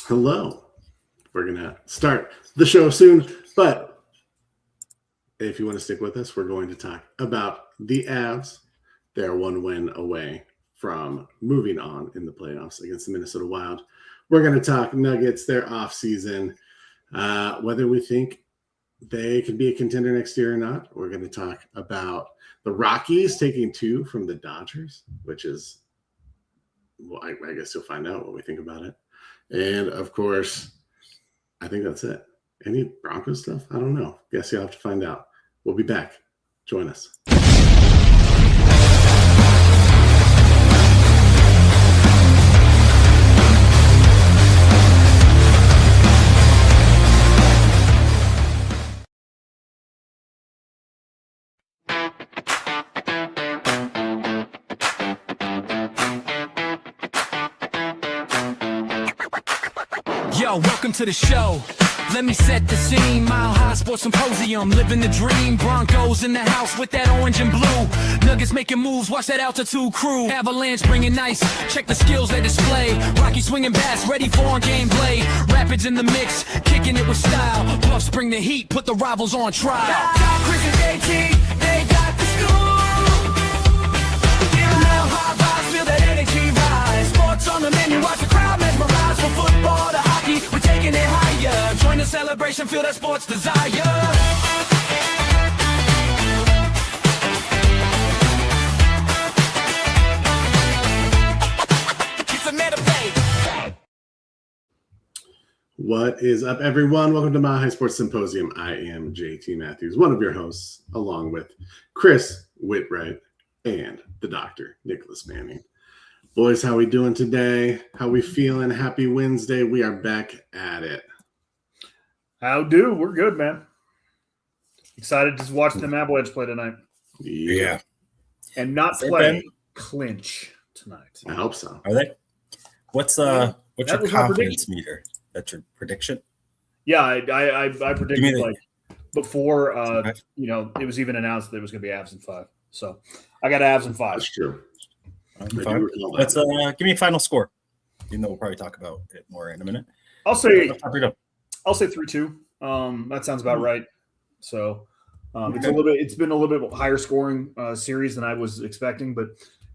Hello. We're going to start the show soon, but if you want to stick with us, we're going to talk about the Avs. They're one win away from moving on in the playoffs against the Minnesota Wild. We're going to talk Nuggets, their offseason, whether we think they could be a contender next year or not. We're going to talk about the Rockies taking 2 from the Dodgers, which is, well, I guess you'll find out what we think about it. And, of course, I think that's it. Any Broncos stuff? I don't know. Guess you'll have to find out. We'll be back. Join us. Yo, welcome to the show. Let me set the scene. Mile High Sports Symposium, living the dream. Broncos in the house with that orange and blue. Nuggets making moves, watch that altitude crew. Avalanche bringing ice, check the skills they display. Rockies swinging bats, ready for on gameplay. Rapids in the mix, kicking it with style. Buffs bring the heat, put the rivals on trial. Chris and JT, they got the scoop. Give Mile High vibes, feel that energy rise. Sports on the menu, watch the crowd mesmerize. From football to hockey, we're taking it higher. Join the celebration, feel that sports desire. It's a meta play. What is up, everyone? Welcome to Mile High Sports Symposium. I am JT Matthews, one of your hosts, along with Chris Whitwright and the doctor, Nicholas Manning. Boys, how we doing today? How we feeling? Happy Wednesday. We are back at it. How do? We're good, man. Excited to watch them Avalanche play tonight. Yeah. And not play clinch tonight. I hope so. Are they? What's your confidence prediction. meter? That's your prediction? Yeah, I predicted like before it was even announced that it was going to be Avs in 5. So I got Avs in 5. That's true. Let's give me a final score. Even though we'll probably talk about it more in a minute. I'll say 3-2. That sounds about right. So it's been a little bit higher scoring series than I was expecting, but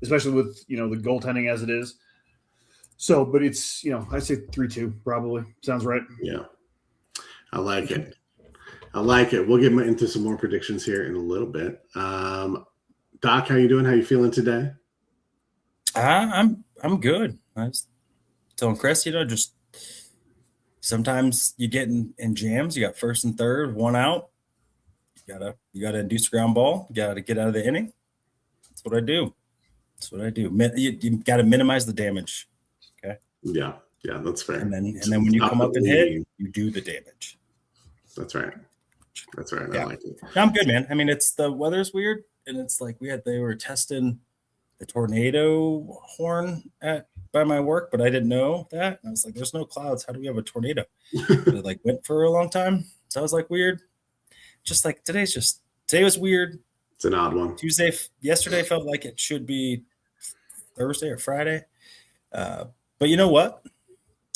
especially with the goaltending as it is. So, but it's I'd say 3-2 probably sounds right. Yeah, I like it. We'll get into some more predictions here in a little bit. Doc, how you doing? How you feeling today? I'm good. I was telling Chris, just sometimes you get in jams. You got first and third, one out. You gotta induce ground ball. You gotta get out of the inning. That's what I do. You gotta minimize the damage. Okay. Yeah, that's fair. And then when you come up and hit, you do the damage. That's right. Yeah. I like it. I'm good, man. I mean, the weather's weird, and it's like they were testing the tornado horn by my work, but I didn't know that. And I was like, there's no clouds. How do we have a tornado? It went for a long time. So I was like, weird. Just like today was weird. It's an odd one. Yesterday felt like it should be Thursday or Friday. But you know what?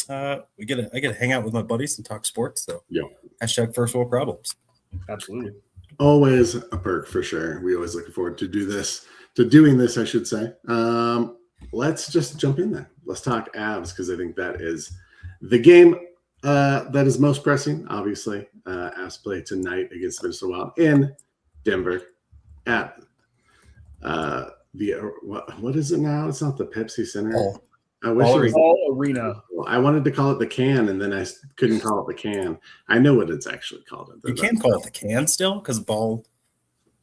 I get to hang out with my buddies and talk sports. So yeah. # first world problems. Absolutely. Always a perk for sure. We always looking forward to doing this, I should say. Let's just jump in there. Let's talk Avs because I think that is the game that is most pressing. Obviously, Avs play tonight against Minnesota Wild in Denver at what is it now? It's not the Pepsi Center. I wish it was Ball Arena. I wanted to call it the Can, and then I couldn't call it the Can. I know what it's actually called. You can call it the Can still because Ball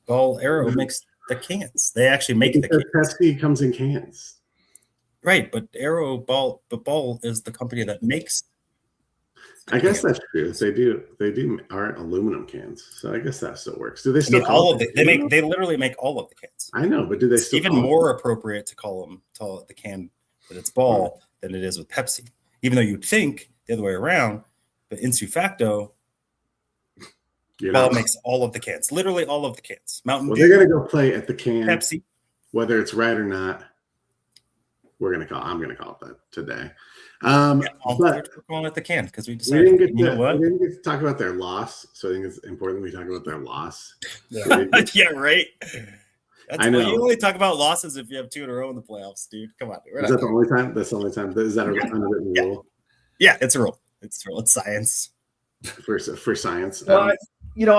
Arrow makes the cans. They actually make the cans. Pepsi comes in cans. Right, but Ball is the company that makes. I guess that's true. They do aren't aluminum cans, so I guess that still works. Do they still all of it? They literally make all of the cans. I know, but do they still? It's even more appropriate to call it the can that it's Ball than it is with Pepsi. Even though you'd think the other way around, but insu facto, Ball makes all of the cans, literally all of the cans. Mountain Dew. They're gonna go play at the Can. Pepsi, whether it's right or not. I'm gonna call it that today. But we're calling it the can because we decided. We didn't get to talk about their loss, so I think it's important we talk about their loss. Yeah, yeah, right. I know. You only talk about losses if you have 2 in a row in the playoffs, dude. Come on. Is that the only time? That's the only time. Is that an unwritten rule? Yeah, it's a rule. It's a rule. It's science. For science. Well, I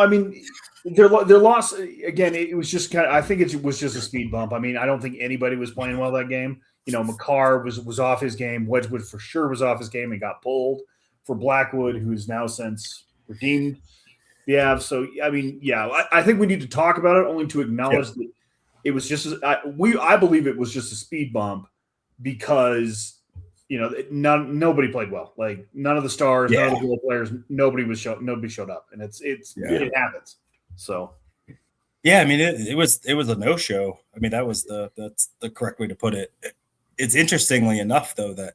mean, their loss again. It was just kind of. I think it was just a speed bump. I mean, I don't think anybody was playing well that game. McCarr was off his game. Wedgwood for sure was off his game and got pulled for Blackwood, who's now since redeemed the Avs. So I mean, yeah, I think we need to talk about it only to acknowledge that it was just. I believe it was just a speed bump because nobody played well. Like none of the stars, none of the role players, nobody showed up, and it happens. So. Yeah, I mean it was a no-show. I mean that's the correct way to put it. It's interestingly enough though that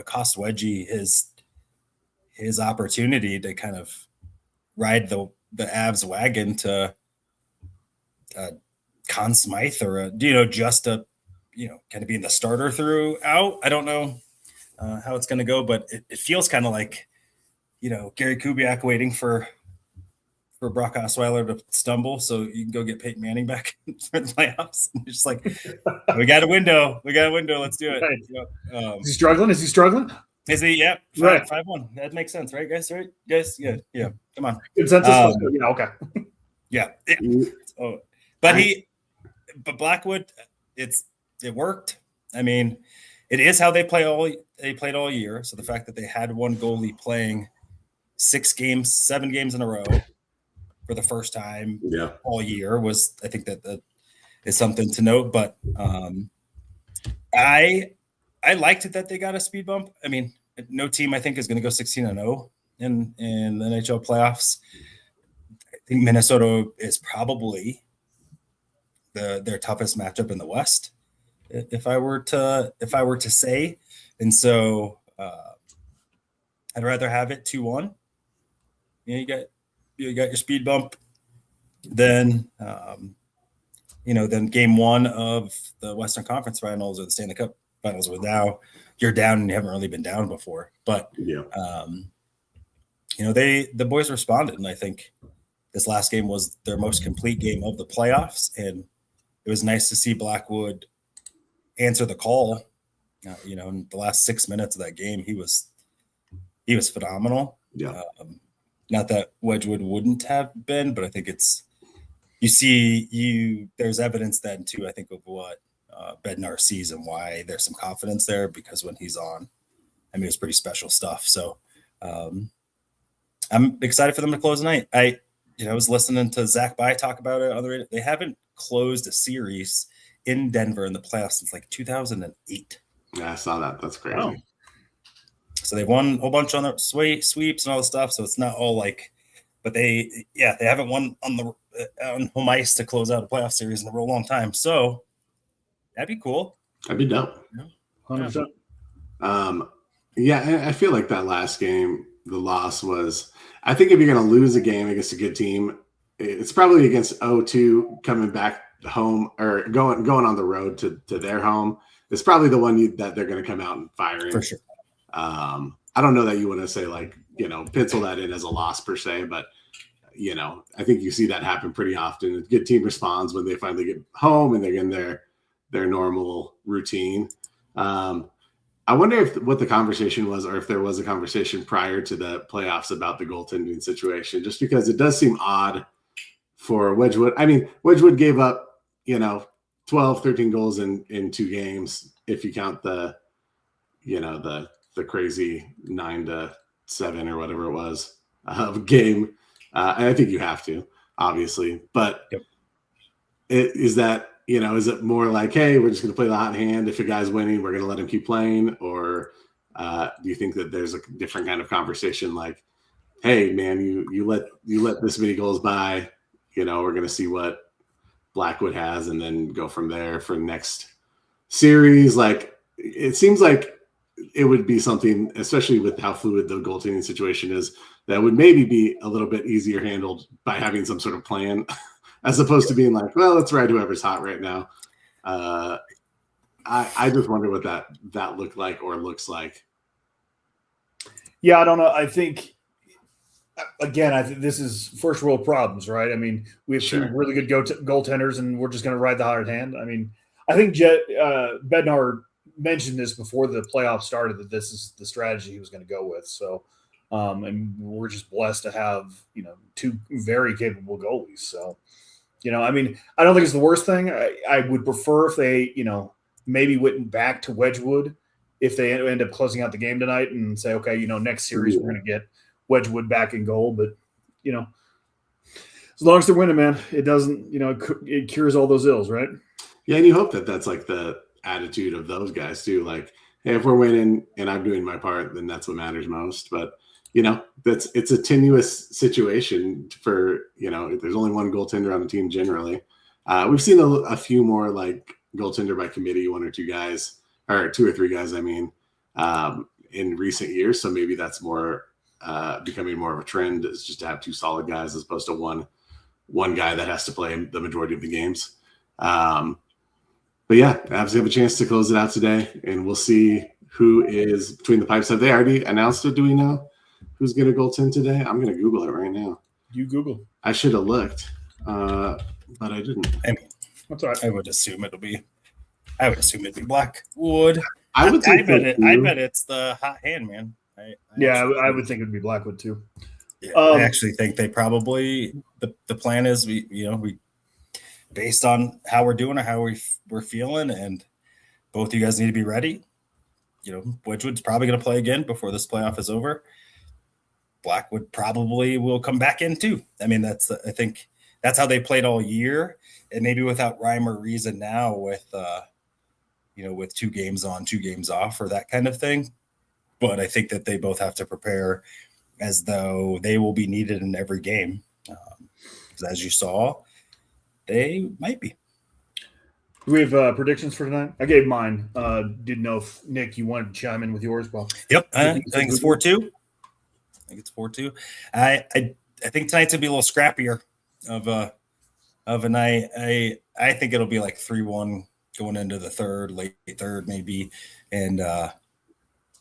cost Wedgie his opportunity to kind of ride the Avs wagon to Conn Smythe or just kind of being the starter throughout. I don't know how it's going to go, but it feels kind of like Gary Kubiak waiting for Brock Osweiler to stumble so you can go get Peyton Manning back for the playoffs. And you're just like, we got a window. Let's do it. Is he struggling? Is he? Yeah. Right. 5-1. That makes sense, right, guys? Right, guys? Yeah. Come on. Consensus. Okay. Yeah. So, but Blackwood, it worked. I mean, it is how they played all year. So the fact that they had one goalie playing 7 games in a row for the first time all year was, I think that is something to note. But I liked it that they got a speed bump. I mean, no team I think is going to go 16-0 in the NHL playoffs. I think Minnesota is probably their toughest matchup in the West, if I were to say. And so I'd rather have it 2-1. You got your speed bump, then then game 1 of the Western Conference Finals or the Stanley Cup Finals, where now you're down and you haven't really been down before. But the boys responded, and I think this last game was their most complete game of the playoffs, and it was nice to see Blackwood answer the call. In the last 6 minutes of that game, he was phenomenal. Yeah. Not that Wedgwood wouldn't have been, but I think there's evidence then too, I think, of what Bednar sees and why there's some confidence there, because when he's on, I mean, it's pretty special stuff. So I'm excited for them to close the night. I was listening to Zach By talk about it. They haven't closed a series in Denver in the playoffs since like 2008. Yeah, I saw that. That's crazy. Wow. So they won a whole bunch on their sweeps and all the stuff. So it's not all like, but they haven't won on home ice to close out a playoff series in a real long time. So that'd be cool. That'd be dope. 100%. I feel like that last game, the loss was, I think if you're going to lose a game against a good team, it's probably against O2 coming back home or going on the road to their home. It's probably the one that they're going to come out and firing. For sure. I don't know that you want to say pencil that in as a loss per se, but I think you see that happen pretty often. A good team responds when they finally get home and they're in their normal routine. I wonder what the conversation was, or if there was a conversation prior to the playoffs about the goaltending situation, just because it does seem odd for Wedgwood. I mean, Wedgwood gave up, 12, 13 goals in 2 games, if you count the crazy 9-7 or whatever it was of game. And I think you have to, obviously, but is it more like, hey, we're just going to play the hot hand. If a guy's winning, we're going to let him keep playing? Or do you think that there's a different kind of conversation like, hey man, you let this many goals by, we're going to see what Blackwood has and then go from there for next series? Like, it seems like it would be something, especially with how fluid the goaltending situation is, that would maybe be a little bit easier handled by having some sort of plan, as opposed to being like, well, let's ride whoever's hot right now. I I just wonder what that looked like or looks like. Yeah, I don't know. I think again, I think this is first world problems, right? I mean, we have Sure. two really good goaltenders, and we're just going to ride the hard hand. I mean, I think Bednar mentioned this before the playoffs started that this is the strategy he was going to go with. So, and we're just blessed to have two very capable goalies. So, I mean, I don't think it's the worst thing. I would prefer if they, maybe went back to Wedgwood if they end up closing out the game tonight and say, okay, next series we're going to get Wedgwood back in goal. But, as long as they're winning, man, it doesn't, it cures all those ills, right? Yeah, and you hope that that's like the attitude of those guys too. Like, hey, if we're winning and I'm doing my part, then that's what matters most. But it's a tenuous situation for there's only one goaltender on the team generally. We've seen a few more like goaltender by committee, one or two guys, or two or three guys, I mean, in recent years. So maybe that's more becoming more of a trend, is just to have two solid guys as opposed to one guy that has to play the majority of the games. But yeah, Avs have a chance to close it out today, and we'll see who is between the pipes. Have they already announced it? Do we know who's going to goaltend today? I'm going to Google it right now. You Google. I should have looked, but I didn't. I mean, That's all right. I would assume it'd be Blackwood. I bet it's the hot hand, man. I would think it would be Blackwood too. Yeah, I actually think they probably the plan is we based on how we're doing or how we're feeling, and both you guys need to be ready. Wedgwood's probably going to play again before this playoff is over. Blackwood probably will come back in too. I mean, I think that's how they played all year, and maybe without rhyme or reason now with with 2 games on, 2 games off, or that kind of thing. But I think that they both have to prepare as though they will be needed in every game. As you saw, they might be. Do we have predictions for tonight? I gave mine. Didn't know if, Nick, you wanted to chime in with yours, Bob. Yep, I think it's 4-2. I think it's 4-2. I think tonight's gonna be a little scrappier of a night. I think it'll be like 3-1 going into the third, late third maybe, and I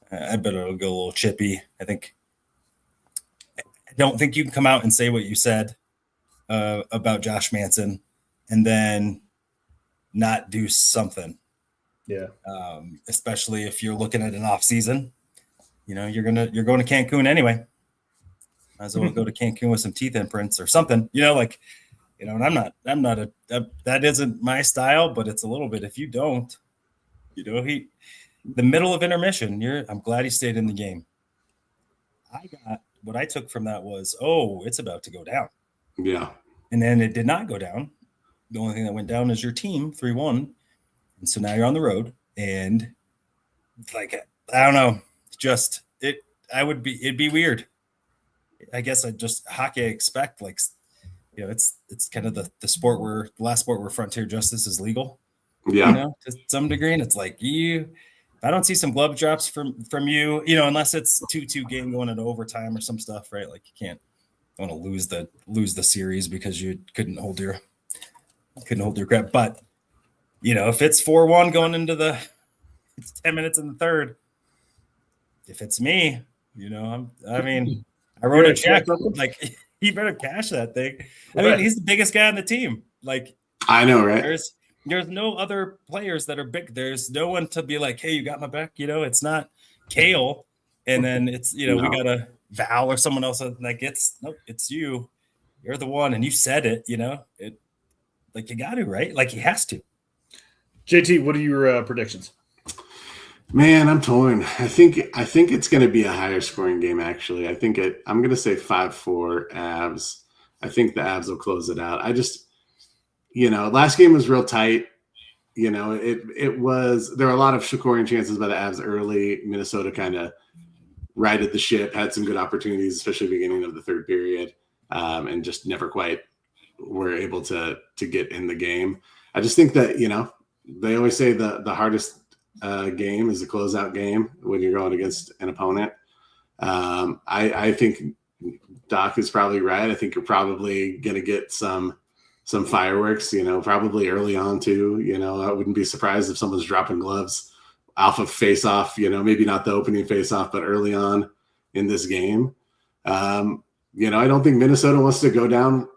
bet it'll go a little chippy. I don't think you can come out and say what you said about Josh Manson and then not do something. Yeah. Especially if you're looking at an off season, you're going to Cancun anyway. Might as well go to Cancun with some teeth imprints or something, and that isn't my style, but it's a little bit. If you don't, the middle of intermission, I'm glad he stayed in the game. What I took from that was, it's about to go down. Yeah. And then it did not go down. The only thing that went down is your team 3-1. And so now you're on the road, and I don't know, it'd be weird. I guess hockey, I expect it's kind of the sport where the last sport where frontier justice is legal. Yeah. To some degree. And it's like if I don't see some glove drops from you, unless it's 2-2 game going into overtime or some stuff, right? Like you can't want to lose the series because you couldn't hold your crap. But if it's 4-1 going into it's 10 minutes in the third, if it's me, I wrote a check. Like, you better cash that thing. I mean, he's the biggest guy on the team. Like, I know, right? There's no other players that are big. There's no one to be like, hey, you got my back. It's not Kale, and then it's we got a Val or someone else. Like, it's you. You're the one, and you said it. It like you got to, right? Like he has to. JT, what are your predictions? Man, I'm torn. I think it's going to be a higher scoring game. Actually, I'm going to say 5-4 Avs. I think the Avs will close it out. I just, last game was real tight. It was. There were a lot of scoring chances by the Avs early. Minnesota kind of righted the ship, had some good opportunities, especially beginning of the third period, and just never quite were able to get in the game. I just think that they always say the hardest game is a closeout game when you're going against an opponent. I think Doc is probably right. I think you're probably going to get some some fireworks, probably early on too. I wouldn't be surprised if someone's dropping gloves off of face off, maybe not the opening face off, but early on in this game. I don't think Minnesota wants to go down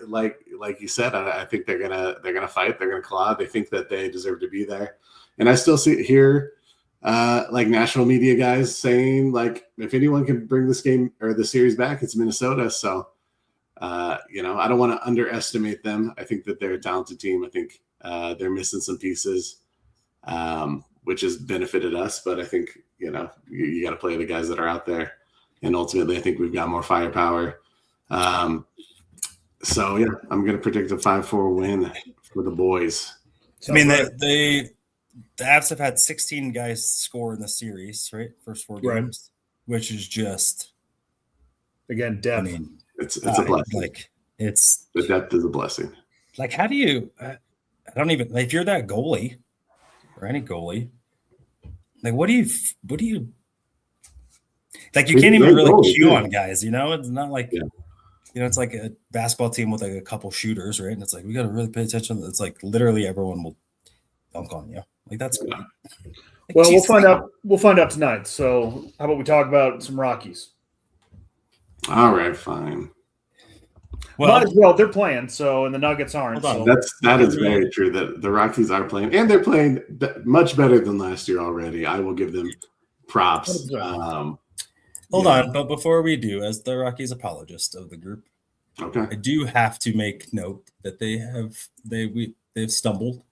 like you said. I think they're gonna fight. They're gonna claw. They think that they deserve to be there. And I still hear national media guys saying if anyone can bring this game or the series back, it's Minnesota. So I don't want to underestimate them. I think that they're a talented team. I think they're missing some pieces, which has benefited us. But I think you got to play the guys that are out there. And ultimately, I think we've got more firepower. So, yeah, I'm going to predict a 5-4 win for the boys. I mean, the Avs have had 16 guys score in the series, right? First 4 games, which is just, again, depth. I mean, it's a blessing. The depth is a blessing. How do you? I don't even if you're that goalie or any goalie. What do you? You can't even really cue on guys. It's not like. Yeah. It's like a basketball team with a couple shooters, right? And it's we got to really pay attention. It's literally everyone will dunk on you. That's great. Well, we'll find out. We'll find out tonight. So, how about we talk about some Rockies? All right, fine. Well, they're playing. So, and the Nuggets aren't. So. That is very true. That the Rockies are playing, and they're playing much better than last year already. I will give them props. Hold on, but before we do, as the Rockies apologist of the group, okay, I do have to make note that they've stumbled.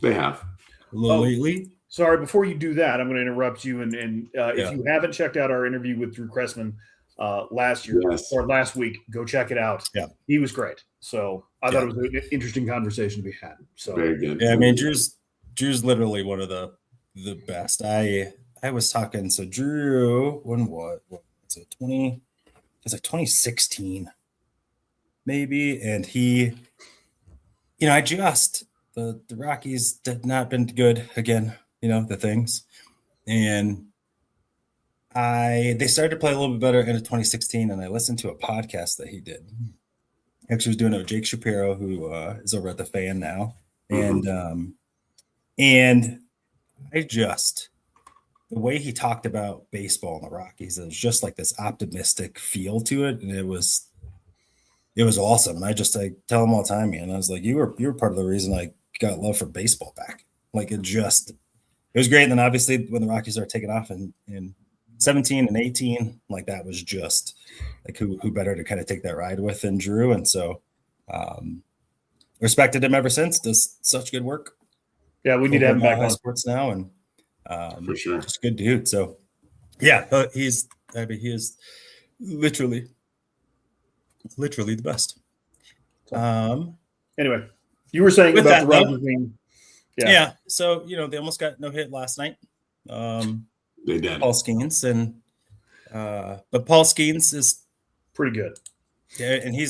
They have a little lately. Sorry, before you do that, I'm going to interrupt you. And if you haven't checked out our interview with Drew Cressman last year or last week, go check it out. Yeah, he was great. So I thought it was an interesting conversation to be had. So very good. Yeah, I mean, Drew's literally one of the best. I was talking. So Drew, when what? It's 2016, maybe. And he, the Rockies had not been good again, the things. And they started to play a little bit better into 2016. And I listened to a podcast that he did. He actually was doing it with Jake Shapiro, who is over at the Fan now. Mm-hmm. And the way he talked about baseball in the Rockies, it was just this optimistic feel to it. And it was awesome. And I tell him all the time, man, I was you were part of the reason I got love for baseball back. It was great. And then obviously when the Rockies are taking off in 17 and 18, that was just who better to kind of take that ride with than Drew. And so respected him ever since. Does such good work. Yeah, we need to have him back on sports now. And for sure, just a good dude. So yeah, he is literally the best. Anyway, you were saying about the Rockies thing. Yeah. So they almost got no hit last night. They did. Paul Skeens but Paul Skeens is pretty good. Yeah, and he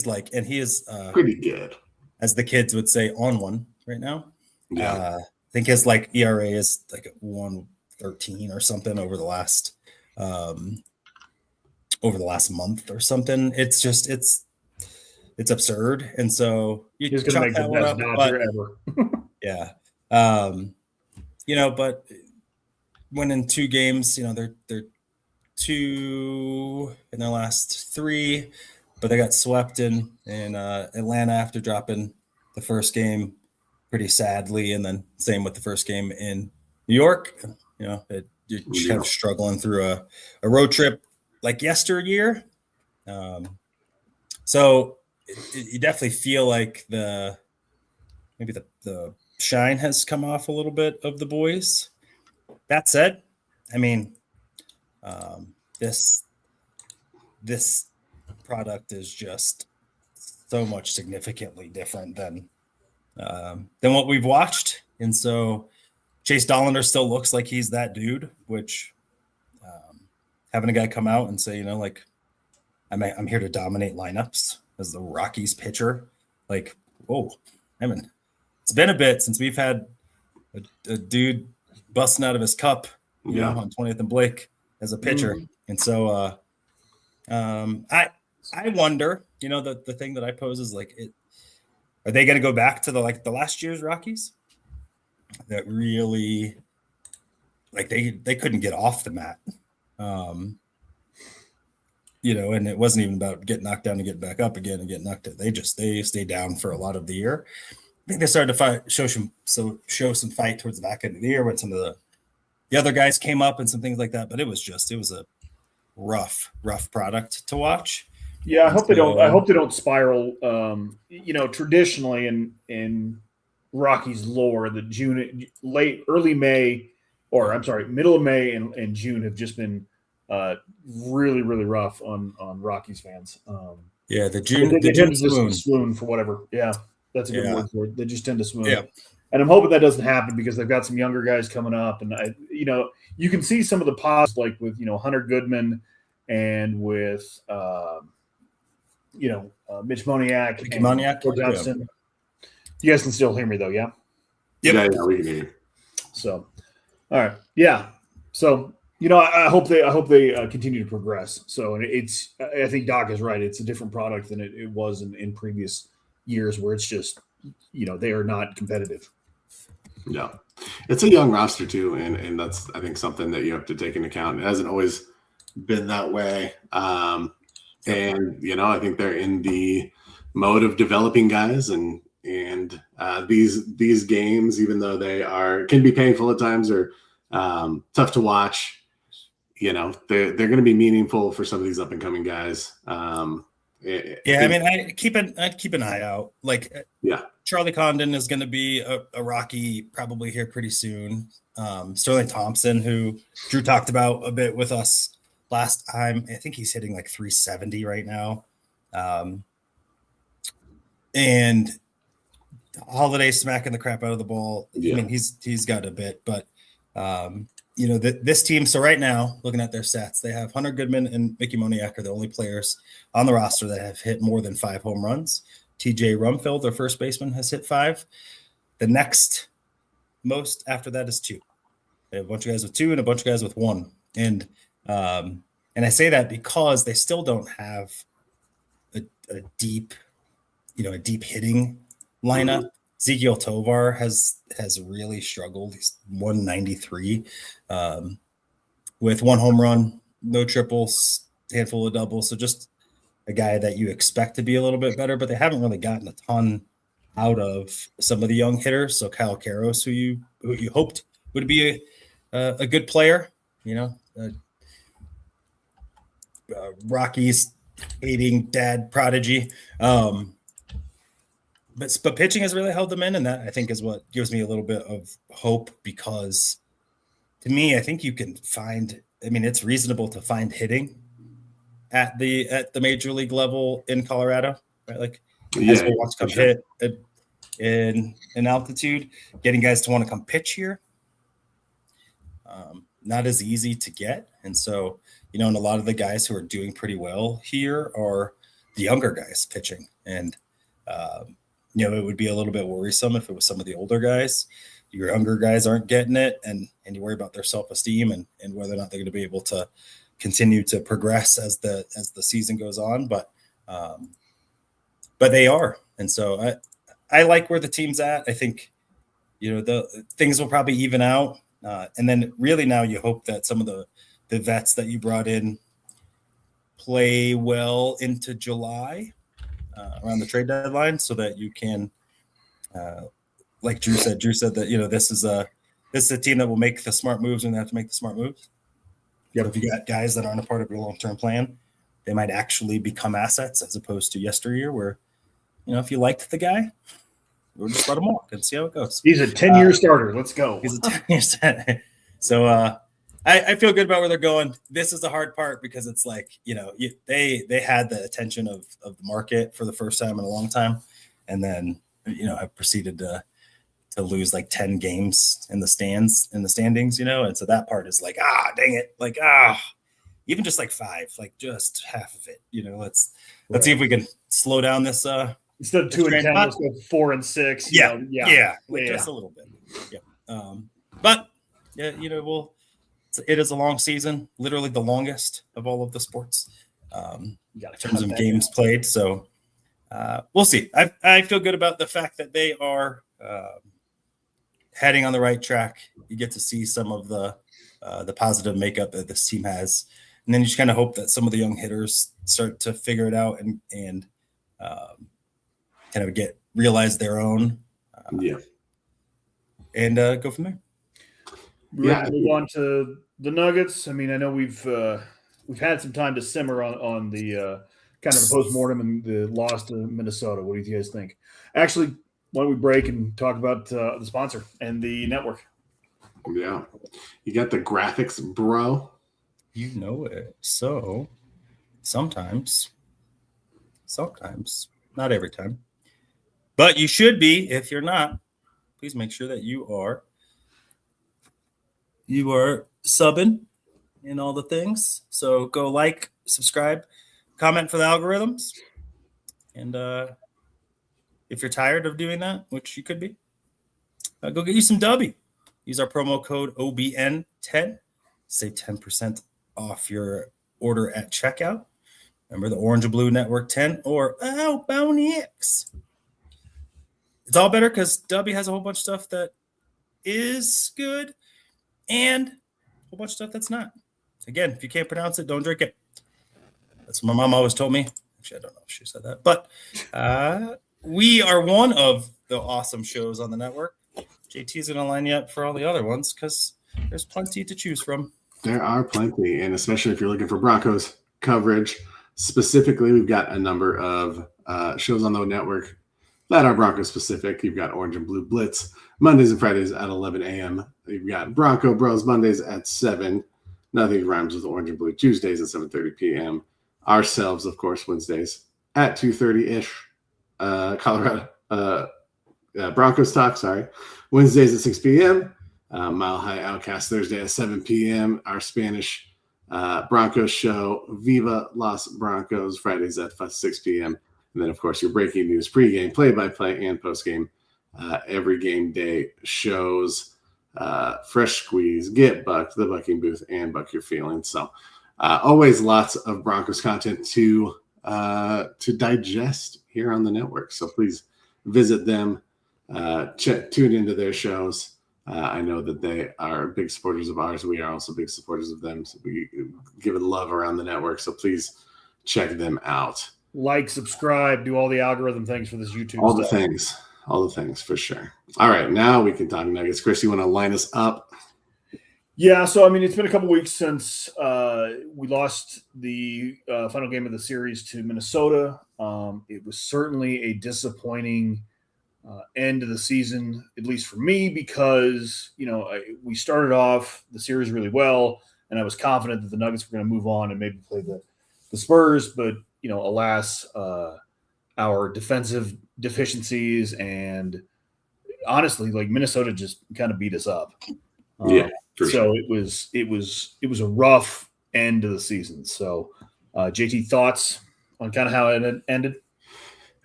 is pretty good, as the kids would say, on one right now. Yeah. I think his ERA is 1.13 or something over the last month or something. It's just it's absurd, and so you he's going to make the best Dodger ever. Yeah, but winning 2 games, they're 2 in their last 3, but they got swept in Atlanta after dropping the first game pretty sadly, and then same with the first game in New York. You're kind of struggling through a road trip like yesteryear. So you definitely feel like the shine has come off a little bit of the boys. That said, I mean, this product is just so much significantly different than what we've watched. And so Chase Dollander still looks like he's that dude, which having a guy come out and say, I'm here to dominate lineups as the Rockies pitcher. Whoa, it's been a bit since we've had a dude busting out of his cup, on 20th and Blake as a pitcher. Mm-hmm. And so I wonder, the thing that I pose is are they going to go back to the last year's Rockies that really like they couldn't get off the mat? And it wasn't even about getting knocked down and getting back up again and getting knocked out. They stayed down for a lot of the year. I think they started to show some fight towards the back end of the year when some of the other guys came up and some things like that. But it was a rough product to watch. Yeah, I hope they don't spiral. Traditionally in Rockies lore, the middle of May and June have just been really, really rough on Rockies fans. The June they tend to swoon. just swoon for whatever. Yeah, that's a good word for it. They just tend to swoon. Yeah. And I'm hoping that doesn't happen because they've got some younger guys coming up, and you can see some of the positives like with Hunter Goodman and with Mitch Moniak and Cole Johnston. You guys can still hear me though, yeah? Yep. Yeah, we can hear you. So, all right, yeah. So I hope they continue to progress. So, and I think Doc is right. It's a different product than it was in previous years where it's just they are not competitive. Yeah, it's a young roster too, and that's I think something that you have to take into account. It hasn't always been that way, and I think they're in the mode of developing guys, and these games, even though they can be painful at times or tough to watch, they're going to be meaningful for some of these up and coming guys. I'd keep an eye out. Charlie Condon is going to be a Rocky probably here pretty soon. Sterling Thompson, who Drew talked about a bit with us last time, I think he's hitting like 370 right now. And Holiday smacking the crap out of the ball. Yeah. I mean, he's got a bit, but this team. So right now, looking at their stats, they have Hunter Goodman and Mickey Moniak are the only players on the roster that have hit more than 5 home runs. TJ Rumfield, their first baseman, has hit 5. The next most after that is 2. They have a bunch of guys with 2 and a bunch of guys with 1. And I say that because they still don't have a deep hitting lineup. Mm-hmm. Ezekiel Tovar has really struggled. He's 193 with 1 home run, no triples, handful of doubles. So just a guy that you expect to be a little bit better, but they haven't really gotten a ton out of some of the young hitters. So Kyle Karros, who you hoped would be a good player, Rockies hating dad prodigy. But pitching has really held them in, and that I think is what gives me a little bit of hope, because to me, I think you can find. I mean, it's reasonable to find hitting at the major league level in Colorado, right? Like, guys will want to come hit in altitude. Getting guys to want to come pitch here, not as easy to get, and so and a lot of the guys who are doing pretty well here are the younger guys pitching, and it would be a little bit worrisome if it was some of the older guys. Your younger guys aren't getting it, and you worry about their self-esteem and whether or not they're going to be able to continue to progress as the season goes on. But they are, and so I like where the team's at. I think the things will probably even out, and then really now you hope that some of the vets that you brought in play well into July. Around the trade deadline, so that you can, like Drew said that this is a team that will make the smart moves when they have to make the smart moves. Yeah, if you got guys that aren't a part of your long-term plan, they might actually become assets as opposed to yesteryear, where if you liked the guy, we'll just let him walk and see how it goes. He's a 10-year starter. Let's go. He's a 10-year starter. So I feel good about where they're going. This is the hard part because it's like, they had the attention of the market for the first time in a long time. And then, have proceeded to lose like 10 games in the standings, And so that part is like, dang it. Like, even just like 5, like just half of it, let's see if we can slow down this. Instead of 2 and 10, let's go 4 and 6. Yeah. Just a little bit. Yeah. But it is a long season, literally the longest of all of the sports in terms of games played. So we'll see. I feel good about the fact that they are heading on the right track. You get to see some of the positive makeup that this team has, and then you just kind of hope that some of the young hitters start to figure it out and kind of realize their own. And go from there. Yeah, move on to the Nuggets. I mean, I know we've had some time to simmer on the kind of the postmortem and the loss to Minnesota. What do you guys think? Actually, why don't we break and talk about the sponsor and the network? Yeah, you got the graphics, bro. You know it. So sometimes, not every time, but you should be. If you're not, please make sure that you are subbing in all the things. So go like, subscribe, comment for the algorithms. And if you're tired of doing that, which you could be, go get you some W. Use our promo code OBN10. Save 10% off your order at checkout. Remember the Orange and Blue Network 10 or Bounty X. It's all better because W has a whole bunch of stuff that is good and a whole bunch of stuff that's not. Again, if you can't pronounce it, don't drink it. That's what my mom always told me. Actually, I don't know if she said that. But we are one of the awesome shows on the network. JT's going to line you up for all the other ones because there's plenty to choose from. There are plenty, and especially if you're looking for Broncos coverage. Specifically, we've got a number of shows on the network that are Broncos specific. You've got Orange and Blue Blitz Mondays and Fridays at 11 a.m. You've got Bronco Bros Mondays at 7. Nothing Rhymes with Orange and Blue Tuesdays at 7:30 p.m. Ourselves, of course, Wednesdays at 2:30-ish. Colorado Broncos Talk, Wednesdays at 6 p.m. Mile High Outcast Thursday at 7 p.m. Our Spanish Broncos show, Viva Los Broncos, Fridays at 6 p.m. And then, of course, your breaking news, pregame, play-by-play, and postgame every game day shows, Fresh Squeeze, Get Bucked, The Bucking Booth, and Buck Your Feelings. So always lots of Broncos content to digest here on the network. So please visit them, tune into their shows. I know that they are big supporters of ours. We are also big supporters of them. So we give it love around the network. So please check them out. Like, subscribe, do all the algorithm things for this YouTube All stuff. the things for sure. All right, now we can talk Nuggets. Chris, you want to line us up? Yeah, so I mean, it's been a couple weeks since we lost the final game of the series to Minnesota. It was certainly a disappointing end of the season, at least for me, because we started off the series really well, and I was confident that the Nuggets were going to move on and maybe play the Spurs, but alas, our defensive deficiencies and honestly, like Minnesota just kind of beat us up. Yeah. So sure. it was a rough end of the season. So, JT, thoughts on kind of how it ended?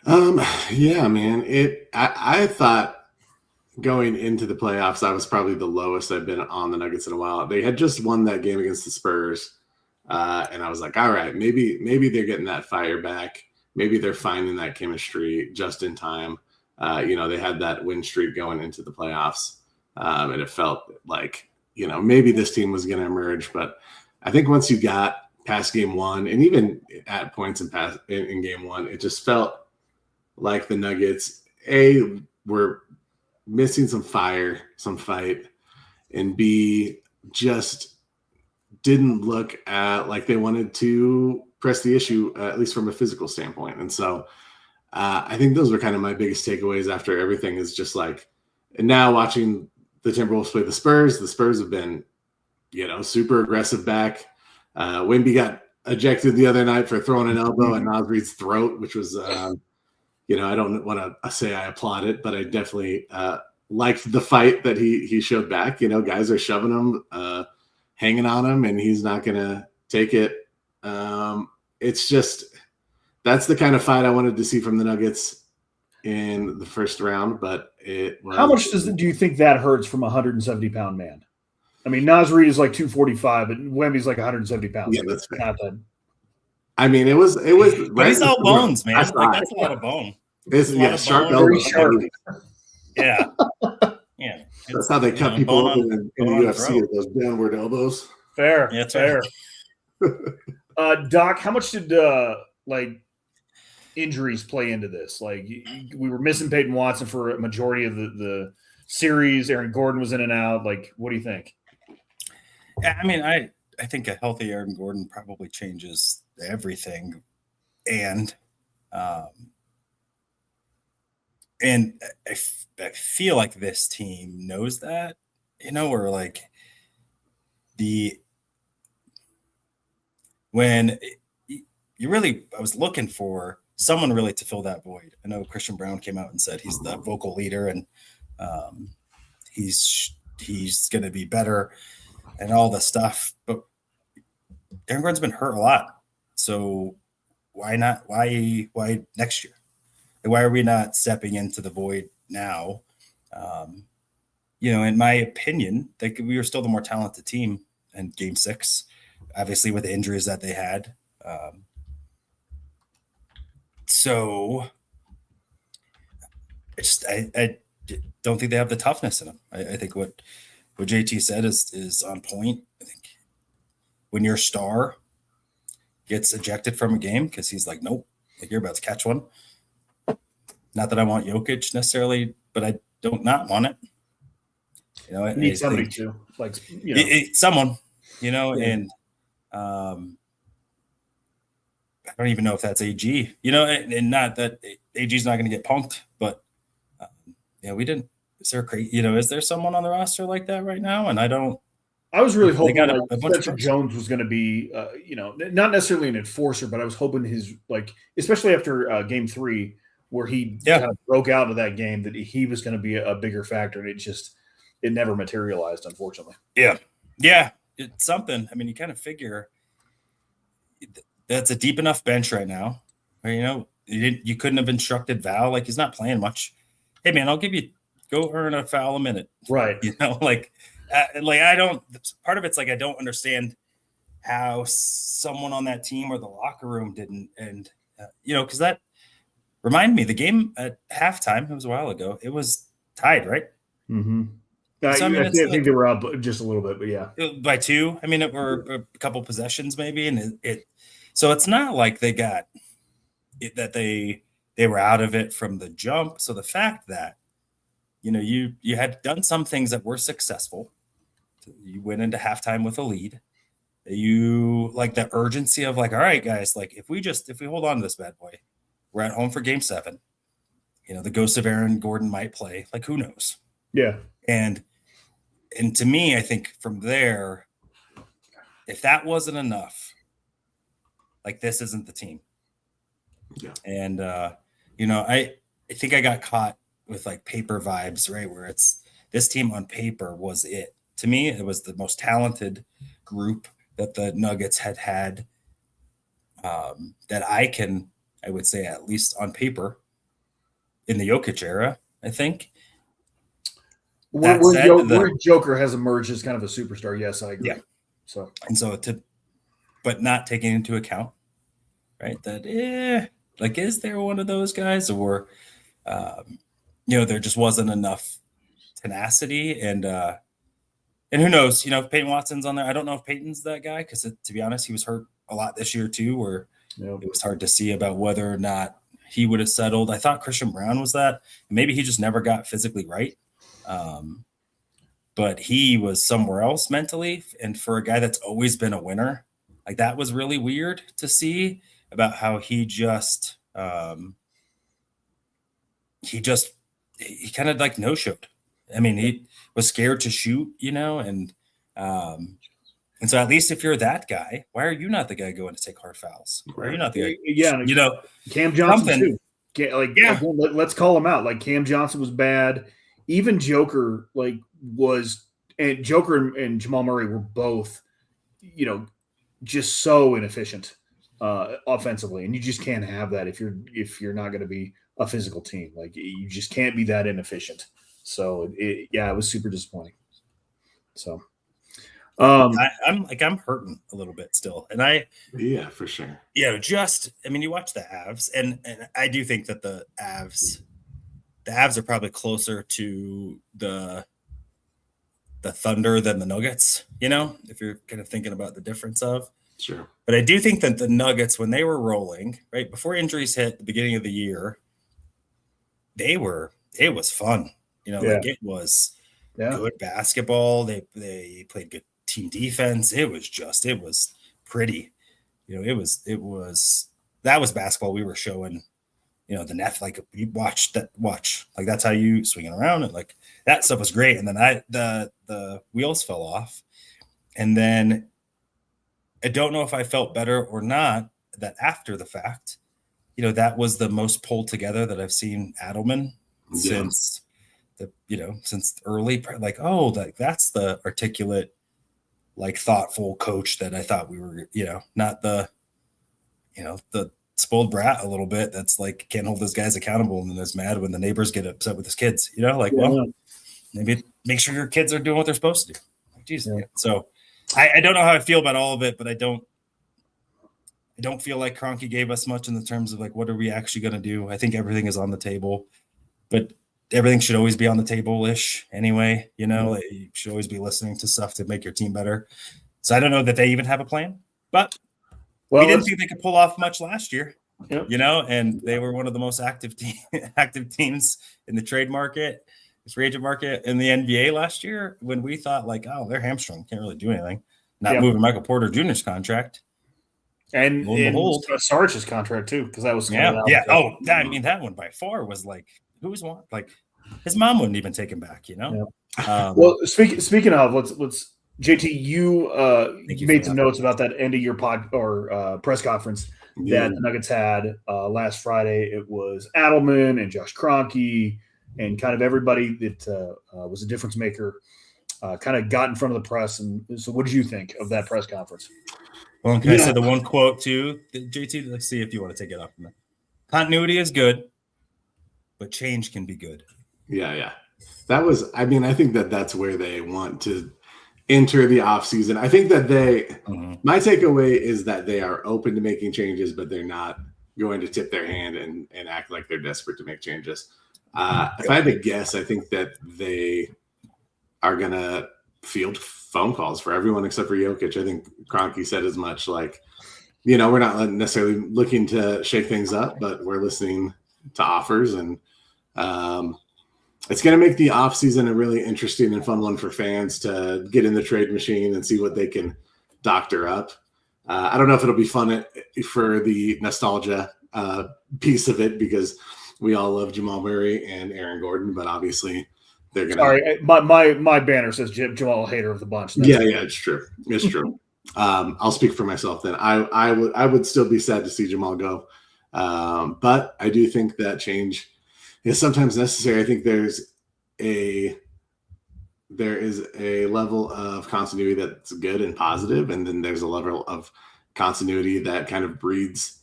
Yeah, man. I thought going into the playoffs, I was probably the lowest I've been on the Nuggets in a while. They had just won that game against the Spurs, and I was like, all right, maybe they're getting that fire back. Maybe they're finding that chemistry just in time. They had that win streak going into the playoffs, and it felt like maybe this team was going to emerge. But I think once you got past game one, and even at points in game one, it just felt like the Nuggets, A, were missing some fire, some fight, and B, just didn't look like they wanted to press the issue, at least from a physical standpoint. And so I think those were kind of my biggest takeaways after everything is just like, and now watching the Timberwolves play the Spurs have been, super aggressive back. Wemby got ejected the other night for throwing an elbow at Naz Reid's throat, which was, I don't want to say I applaud it, but I definitely liked the fight that he showed back. Guys are shoving him, hanging on him, and he's not going to take it. It's just, that's the kind of fight I wanted to see from the Nuggets in the first round, but it was. How much do you think that hurts from a 170-pound man? I mean, Naz Reid is like 245, but Wemby's like 170 pounds. Yeah, that's fair. I mean, it was But he's all bones, man. That's That's a lot of bone. sharp bone. elbow. Sharp. Yeah. Yeah. That's how they cut people bone open in the bone on UFC, throat. those downward elbows. Fair. Yeah, that's fair. Doc, how much did like injuries play into this? Like we were missing Peyton Watson for a majority of the series. Aaron Gordon was in and out. Like, what do you think? Yeah, I mean, I think a healthy Aaron Gordon probably changes everything, and I feel like this team knows that, or like when you really, I was looking for someone really to fill that void. I know Christian Brown came out and said he's the vocal leader and he's going to be better and all the stuff, but Aaron Gordon's been hurt a lot. So why not? Why next year? Why are we not stepping into the void now? In my opinion, we were still the more talented team in Game 6, obviously with the injuries that they had. So I don't think they have the toughness in them. I think what JT said is on point. I think when your star gets ejected from a game because he's like, nope, like you're about to catch one. Not that I want Jokić necessarily, but I don't not want it. You need somebody to like, someone, and I don't even know if that's AG, and not that AG's not going to get punked, but we didn't. Is there is there someone on the roster like that right now? And I was really hoping Spencer Jones was going to be, not necessarily an enforcer, but I was hoping his especially after Game 3 where he kind of broke out of that game, that he was going to be a bigger factor, and it never materialized, unfortunately. Yeah, it's something. I mean, you kind of figure that's a deep enough bench right now. Where, you couldn't have instructed Val, like he's not playing much. Hey man, I'll give you go earn a foul a minute, right? I don't. Part of it's like I don't understand how someone on that team or the locker room didn't, and because that reminded me the game at halftime. It was a while ago. It was tied, right? Mm-hmm. So, I think they were up just a little bit, but yeah, by 2. I mean, it were a couple possessions maybe, and so it's not like they got it, that they were out of it from the jump. So the fact that you had done some things that were successful, you went into halftime with a lead. You like the urgency of like, all right, guys, like if we hold on to this bad boy, we're at home for Game 7. The ghost of Aaron Gordon might play. Like, who knows? Yeah, and to me, I think from there, if that wasn't enough, like this isn't the team. Yeah. And I think I got caught with like paper vibes, right? Where it's this team on paper was it. To me, it was the most talented group that the Nuggets had that I would say at least on paper in the Jokić era, I think. Where Joker has emerged as kind of a superstar. Yes, I agree. Yeah. But not taking into account, right? That is there one of those guys, or there just wasn't enough tenacity, and who knows? If Peyton Watson's on there, I don't know if Peyton's that guy because to be honest, he was hurt a lot this year too, where it was hard to see about whether or not he would have settled. I thought Christian Brown was that. Maybe he just never got physically right. But he was somewhere else mentally. And for a guy that's always been a winner, like that was really weird to see about how he kind of like no-showed. I mean, he was scared to shoot, and so at least if you're that guy, why are you not the guy going to take hard fouls? Why are you not the guy? Yeah. Cam Johnson too. Let's call him out. Like Cam Johnson was bad. Even Joker Joker and Jamal Murray were both, just so inefficient offensively, and you just can't have that if you're not going to be a physical team. Like you just can't be that inefficient. So it was super disappointing. So, I'm hurting a little bit still, and Yeah, for sure. you watch the Avs, and I do think that the Avs are probably closer to the Thunder than the Nuggets, if you're kind of thinking about the difference of. Sure. But I do think that the Nuggets, when they were rolling, right before injuries hit the beginning of the year, it was fun. It was good basketball. They played good team defense. It was pretty. That was basketball we were showing. The net, like you watch, like that's how you swing it around, and like that stuff was great. And then the wheels fell off, and then I don't know if I felt better or not that after the fact, that was the most pulled together that I've seen Adelman since early, like, that's the articulate, like thoughtful coach that I thought we were, not the spoiled brat a little bit. That's like, can't hold those guys accountable and then is mad when the neighbors get upset with his kids, well, maybe make sure your kids are doing what they're supposed to do. Like, geez. Yeah. So I don't know how I feel about all of it, but I don't feel like Kroenke gave us much in the terms of like, what are we actually going to do? I think everything is on the table, but everything should always be on the table-ish anyway. Like, you should always be listening to stuff to make your team better. So I don't know that they even have a plan, but we didn't think they could pull off much last year, and they were one of the most active teams in the trade market, free agent market in the NBA last year, when we thought like, oh, they're hamstrung, can't really do anything. Not moving Michael Porter Jr.'s contract. And Sarge's contract too, because that was that one by far was like, who was one? Like, his mom wouldn't even take him back, Well, speaking of, let's JT, you made some notes about that end of year press conference that the Nuggets had last Friday. It was Adelman and Josh Kroenke and kind of everybody that was a difference maker kind of got in front of the press. And so what did you think of that press conference? Well, can I say the one quote too, JT? Let's see if you want to take it off from that. Continuity is good, but change can be good. Yeah. That was, I think that's where they want to enter the offseason. I think that my takeaway is that they are open to making changes, but they're not going to tip their hand and act like they're desperate to make changes. If I had to guess, I think that they are going to field phone calls for everyone except for Jokić. I think Kroenke said as much, like, we're not necessarily looking to shake things up, but we're listening to offers. And it's going to make the offseason a really interesting and fun one for fans to get in the trade machine and see what they can doctor up. I don't know if it'll be fun for the nostalgia piece of it, because we all love Jamal Murray and Aaron Gordon, but obviously they're going to. Sorry, my banner says Jamal hater of the bunch. Yeah, it's true. It's true. I'll speak for myself then. I would still be sad to see Jamal go, but I do think that change is sometimes necessary. I think there is a level of continuity that's good and positive, and then there's a level of continuity that kind of breeds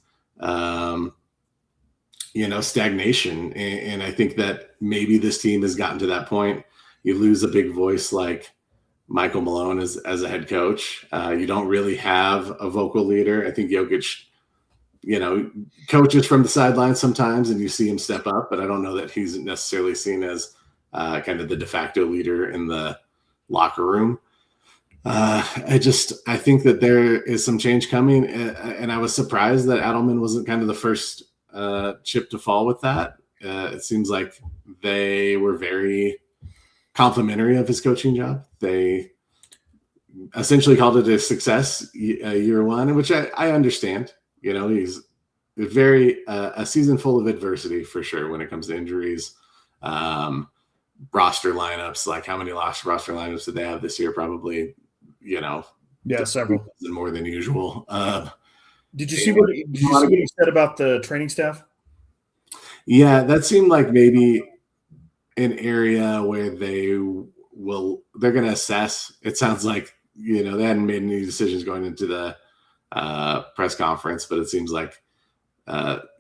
stagnation. And I think that maybe this team has gotten to that point. You lose a big voice like Michael Malone as a head coach. You don't really have a vocal leader. I think Jokić, coaches from the sidelines sometimes, and you see him step up, but I don't know that he's necessarily seen as kind of the de facto leader in the locker room. I think that there is some change coming, and I was surprised that Adelman wasn't kind of the first chip to fall with that. It seems like they were very complimentary of his coaching job. They essentially called it a success year one, which I understand. He's very a season full of adversity for sure when it comes to injuries, roster lineups. Like, how many lost roster lineups did they have this year? Probably, several more than usual. Did you see what he said about the training staff? Yeah, that seemed like maybe an area where they're going to assess. It sounds like, they hadn't made any decisions going into the press conference, but it seems like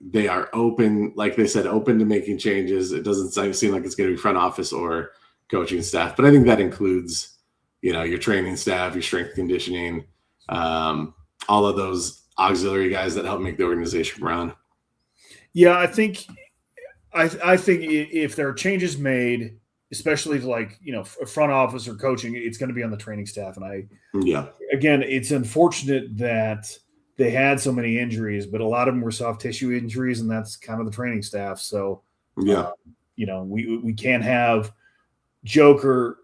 they are open, like they said, open to making changes. It doesn't seem like it's going to be front office or coaching staff, but I think that includes your training staff, your strength conditioning, all of those auxiliary guys that help make the organization run. Yeah, I think if there are changes made, especially like front office or coaching, it's going to be on the training staff. And again, it's unfortunate that they had so many injuries, but a lot of them were soft tissue injuries, and that's kind of the training staff. So we can't have Joker,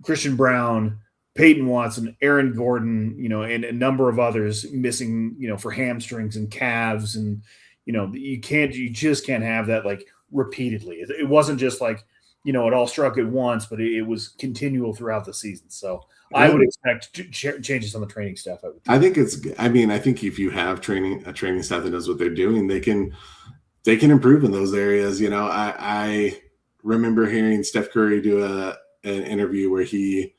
Christian Brown, Peyton Watson, Aaron Gordon, and a number of others missing, for hamstrings and calves, and you just can't have that like repeatedly. It wasn't just like it all struck at once, but it was continual throughout the season. So I would expect changes on the training staff. I think if you have a training staff that knows what they're doing, they can improve in those areas. I remember hearing Steph Curry do an interview where he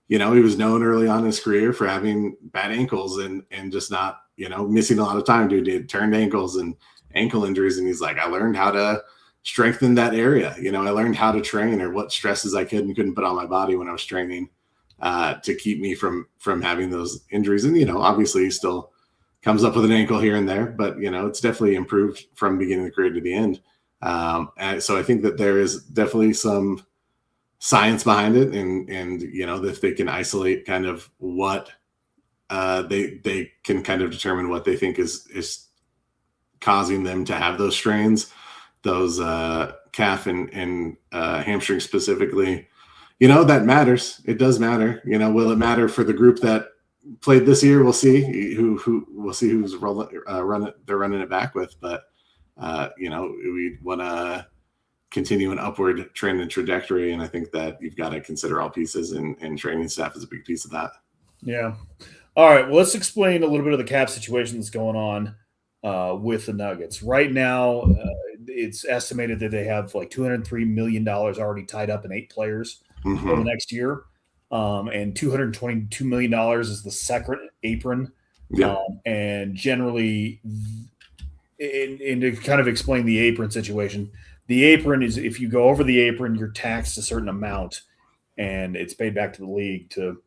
was known early on in his career for having bad ankles and just not, missing a lot of time due to turned ankles and ankle injuries. And he's like, I learned how to strengthen that area. I learned how to train, or what stresses I could and couldn't put on my body when I was training to keep me from having those injuries. And, obviously he still comes up with an ankle here and there, but, it's definitely improved from beginning of the career to the end. And so I think that there is definitely some science behind it, and if they can isolate kind of what they can kind of determine what they think is causing them to have those strains, those calf and hamstring specifically, that matters. It does matter. Will it matter for the group that played this year? We'll see who's running it back with, but we want to continue an upward trend and trajectory. And I think that you've got to consider all pieces, and training staff is a big piece of that. Yeah. All right. Well, let's explain a little bit of the cap situation that's going on with the Nuggets right now. It's estimated that they have like $203 million already tied up in 8 players for the next year. And $222 million is the second apron. Yeah. And generally, and to kind of explain the apron situation, the apron is, if you go over the apron, you're taxed a certain amount, and it's paid back to the league to,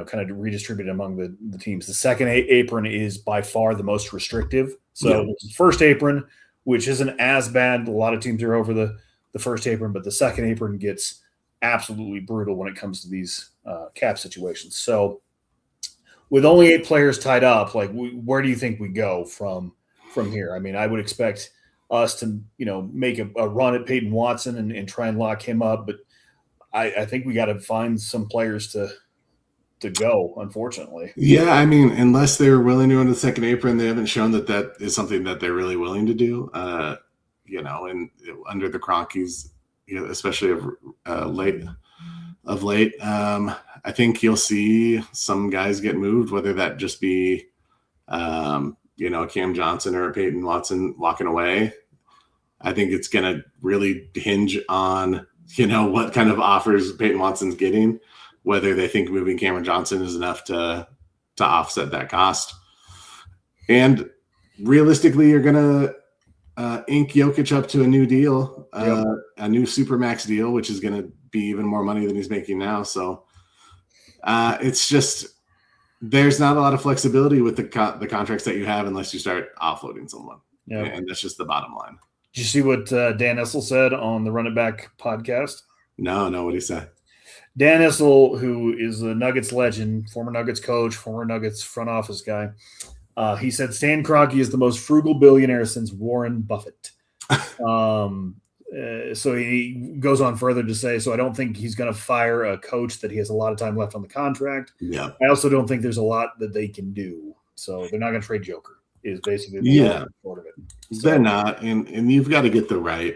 kind of redistribute among the teams. The second apron is by far the most restrictive. So the first apron, which isn't as bad. A lot of teams are over the first apron, but the second apron gets absolutely brutal when it comes to these cap situations. So with only 8 players tied up, like where do you think we go from here? I mean, I would expect us to, make a run at Peyton Watson and try and lock him up. But I think we got to find some players to go, unfortunately. Yeah, I mean, unless they're willing to go to the second apron, they haven't shown that is something that they're really willing to do. And under the Rockies, especially of late, I think you'll see some guys get moved, whether that just be, Cam Johnson or Peyton Watson walking away. I think it's going to really hinge on, what kind of offers Peyton Watson's getting, whether they think moving Cameron Johnson is enough to offset that cost. And realistically, you're going to ink Jokić up to a new deal, a new Supermax deal, which is going to be even more money than he's making now. So it's just, there's not a lot of flexibility with the contracts that you have unless you start offloading someone. Yeah. And that's just the bottom line. Did you see what Dan Issel said on the Run It Back podcast? No, what did he say? Dan Issel, who is a Nuggets legend, former Nuggets coach, former Nuggets front office guy, he said Stan Kroenke is the most frugal billionaire since Warren Buffett. So he goes on further to say, so I don't think he's going to fire a coach that he has a lot of time left on the contract. Yeah. I also don't think there's a lot that they can do. So they're not going to trade Joker is basically the short of it. So, they're not. And you've got to get the right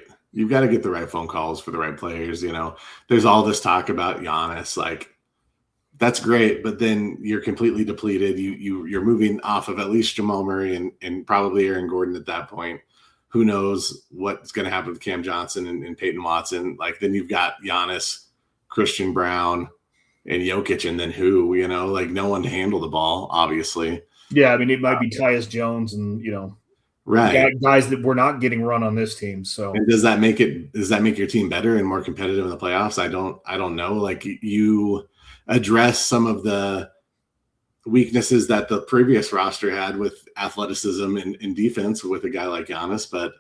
phone calls for the right players. There's all this talk about Giannis, like that's great, but then you're completely depleted. You're moving off of at least Jamal Murray and probably Aaron Gordon at that point. Who knows what's going to happen with Cam Johnson and Peyton Watson? Like then you've got Giannis, Christian Brown, and Jokić, and then who? Like no one to handle the ball, obviously. Yeah, I mean it might be Tyus Jones and right guys that we're not getting run on this team. So and does that make your team better and more competitive in the playoffs? I don't know. Like address some of the weaknesses that the previous roster had with athleticism and defense with a guy like Giannis. But,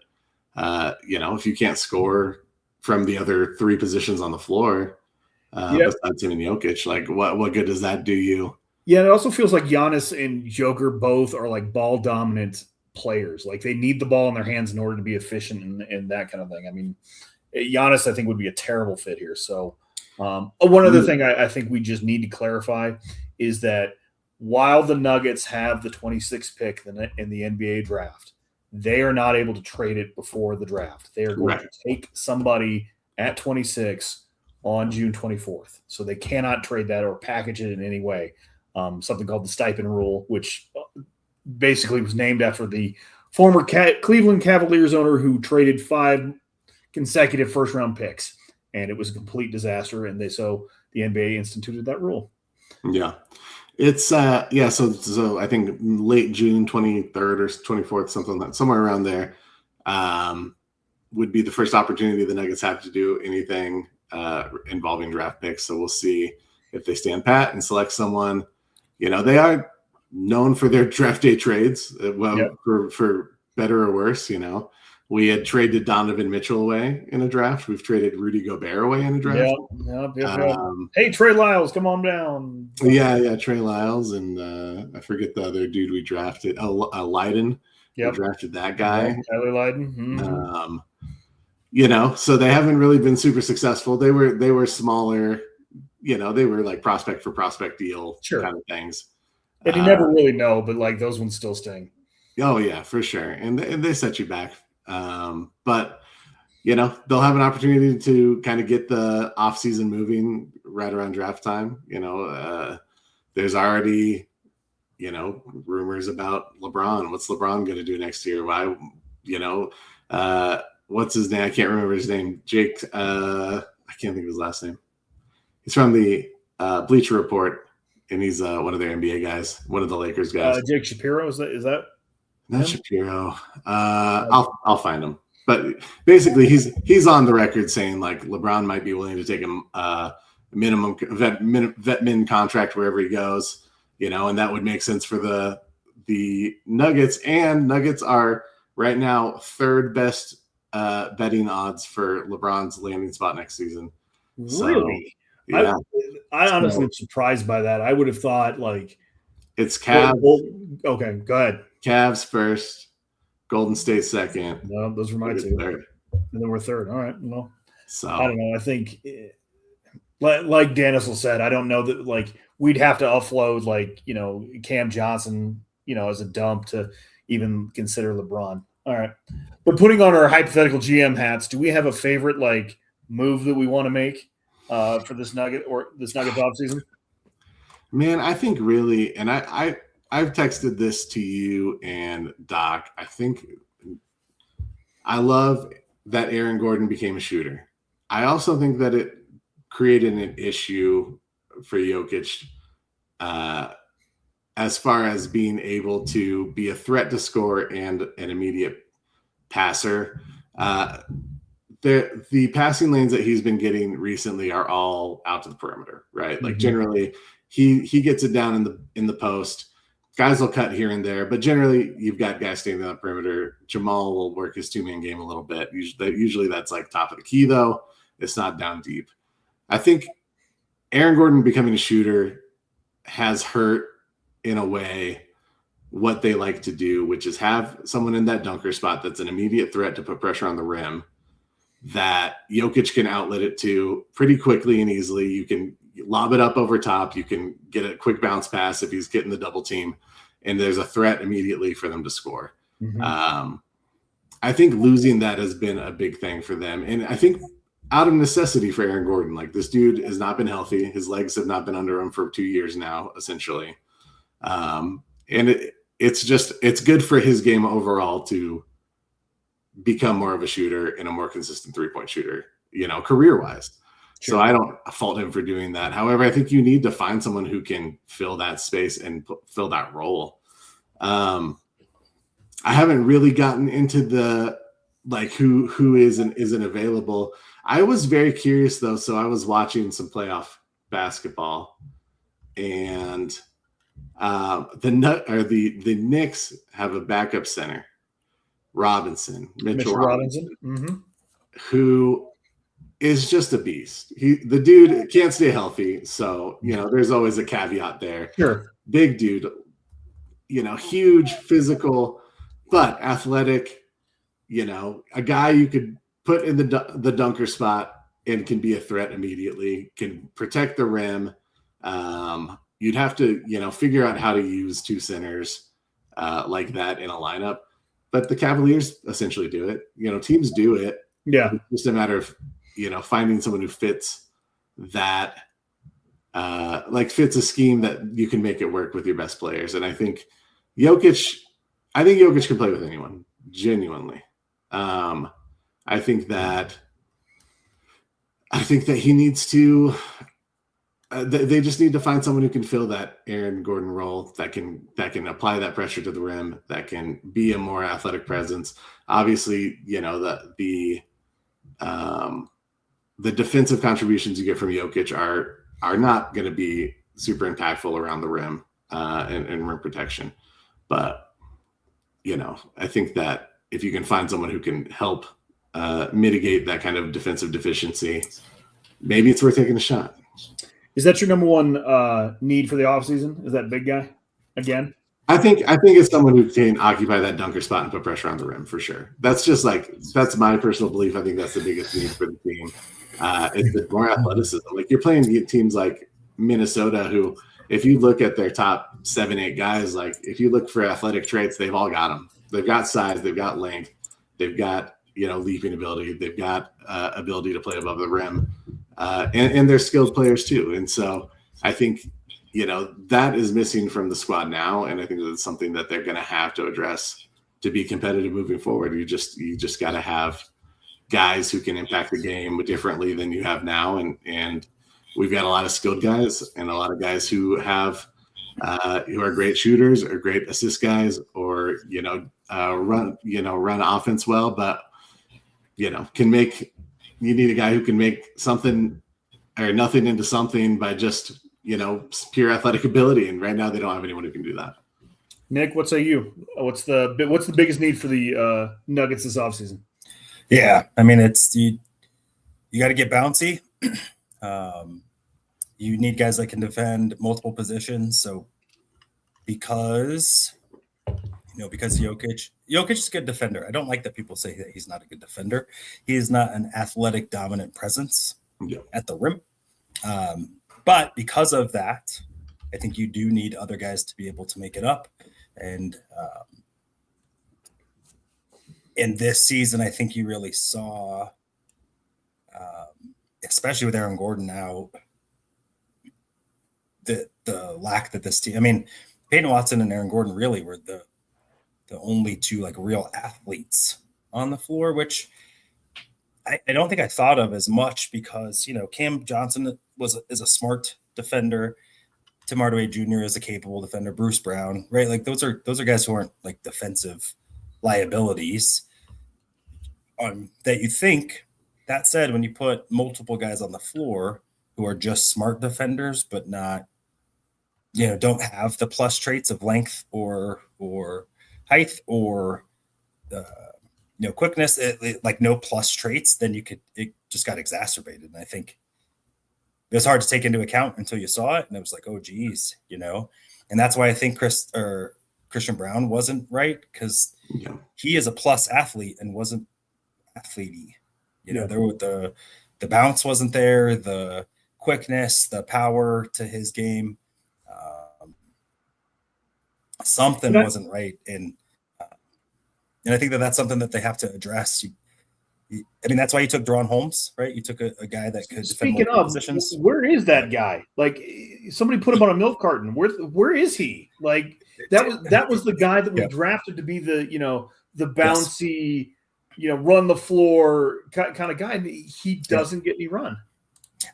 if you can't score from the other three positions on the floor, besides him and Jokić, like what good does that do you? Yeah, it also feels like Giannis and Joker both are like ball dominant players. Like they need the ball in their hands in order to be efficient and that kind of thing. I mean, Giannis, I think, would be a terrible fit here. So one other thing I think we just need to clarify is that while the Nuggets have the 26th pick in the NBA draft, they are not able to trade it before the draft. They are going to take somebody at 26 on June 24th. So they cannot trade that or package it in any way. Something called the stipend rule, which basically was named after the former Cleveland Cavaliers owner who traded 5 consecutive first-round picks. And it was a complete disaster. And so the NBA instituted that rule. Yeah. It's so I think late June 23rd or 24th, somewhere around there, would be the first opportunity the Nuggets have to do anything involving draft picks. So we'll see if they stand pat and select someone. They are known for their draft day trades. For better or worse. We had traded Donovan Mitchell away in a draft. We've traded Rudy Gobert away in a draft. Yep. Hey, Trey Lyles, come on down. Yeah, Trey Lyles, and I forget the other dude we drafted. Leiden. Yep. We drafted that guy. Tyler Leiden. Mm-hmm. So they haven't really been super successful. They were smaller. They were like prospect for prospect deal kind of things. And you never really know, but like those ones still sting. Oh yeah, for sure. And they set you back. But they'll have an opportunity to kind of get the off season moving right around draft time. There's already, rumors about LeBron. What's LeBron going to do next year? Why, what's his name? I can't remember his name. Jake. I can't think of his last name. He's from the Bleacher Report, and he's one of their NBA guys, one of the Lakers guys. Jake Shapiro, is that? Not Shapiro. I'll find him. But basically, he's on the record saying like LeBron might be willing to take him minimum vet min contract wherever he goes, and that would make sense for the Nuggets. And Nuggets are right now third best betting odds for LeBron's landing spot next season. Really? So, yeah. I honestly am surprised by that. I would have thought like it's Cavs. Okay, go ahead. Cavs first, Golden State second. No, those were my two. Third. And then we're third. All right. Well, so I don't know. I think, like Daniel said, I don't know that like we'd have to offload like Cam Johnson, as a dump to even consider LeBron. All right, but putting on our hypothetical GM hats, do we have a favorite like move that we want to make for this Nuggets offseason? Man, I think really, and I've texted this to you and Doc. I think I love that Aaron Gordon became a shooter. I also think that it created an issue for Jokić as far as being able to be a threat to score and an immediate passer. The passing lanes that he's been getting recently are all out to the perimeter, right? Like generally he gets it down in the post. Guys will cut here and there, but generally you've got guys staying on the perimeter. Jamal will work his 2-man game a little bit. Usually that's like top of the key though. It's not down deep. I think Aaron Gordon becoming a shooter has hurt in a way what they like to do, which is have someone in that dunker spot that's an immediate threat to put pressure on the rim that Jokić can outlet it to pretty quickly and easily. You can lob it up over top. You can get a quick bounce pass if he's getting the double team, and there's a threat immediately for them to score. I think losing that has been a big thing for them. And I think out of necessity for Aaron Gordon, like this dude has not been healthy. His legs have not been under him for 2 years now, essentially. And it's good for his game overall to become more of a shooter and a more consistent 3-point shooter, career-wise. Sure. So I don't fault him for doing that. However, I think you need to find someone who can fill that space and fill that role. I haven't really gotten into the like who is and isn't available. I was very curious though, so I was watching some playoff basketball and the Knicks have a backup center, Mitchell Robinson, who is just a beast. The dude can't stay healthy, so there's always a caveat there. Sure, big dude, huge, physical, but athletic. A guy you could put in the dunker spot and can be a threat immediately. Can protect the rim. You'd have to figure out how to use two centers like that in a lineup. But the Cavaliers essentially do it. Teams do it. Yeah, it's just a matter of finding someone who fits that, fits a scheme that you can make it work with your best players. And I think Jokić can play with anyone, genuinely. I think that he needs to. They just need to find someone who can fill that Aaron Gordon role, that can apply that pressure to the rim, that can be a more athletic presence. Obviously, the defensive contributions you get from Jokić are not going to be super impactful around the rim and rim protection. But, I think that if you can find someone who can help mitigate that kind of defensive deficiency, maybe it's worth taking a shot. Is that your number one need for the offseason? Is that big guy again? I think it's someone who can occupy that dunker spot and put pressure on the rim for sure. That's just that's my personal belief. I think that's the biggest need for the team. It's more athleticism. Like, you're playing teams like Minnesota, who, if you look at their top 7-8 guys, if you look for athletic traits, they've all got them. They've got size, they've got length, they've got leaping ability, they've got ability to play above the rim, and they're skilled players too. And so I think that is missing from the squad now, and I think that's something that they're going to have to address to be competitive moving forward. You just got to have guys who can impact the game differently than you have now, and we've got a lot of skilled guys and a lot of guys who have who are great shooters or great assist guys, or run offense well, but can make. You need a guy who can make something or nothing into something by just pure athletic ability, and right now they don't have anyone who can do that. Nick, what say you? What's the biggest need for the Nuggets this offseason? Yeah, I mean, it's you got to get bouncy. You need guys that can defend multiple positions. So because Jokić is a good defender. I don't like that people say that he's not a good defender. He is not an athletic dominant presence at the rim. But because of that, I think you do need other guys to be able to make it up. And in this season, I think you really saw, especially with Aaron Gordon out, the lack that this team. I mean, Peyton Watson and Aaron Gordon really were the only two real athletes on the floor, which I don't think I thought of as much because, Cam Johnson is a smart defender. Tim Hardaway Jr. is a capable defender. Bruce Brown, right? Those are guys who aren't defensive liabilities that you think. That said, when you put multiple guys on the floor who are just smart defenders, but not, don't have the plus traits of length or height or quickness, no plus traits, then it just got exacerbated. And I think it was hard to take into account until you saw it, and it was oh geez, and that's why I think Christian Brown wasn't right, because he is a plus athlete and wasn't athlete-y. There were the bounce wasn't there, the quickness, the power to his game. Something wasn't right, and I think that's something that they have to address. That's why you took Deron Holmes, right? You took a guy that could defend multiple positions. Where is that guy? Somebody put him on a milk carton. Where is he? That was the guy that was drafted to be the bouncy, run the floor kind of guy. He doesn't get any run.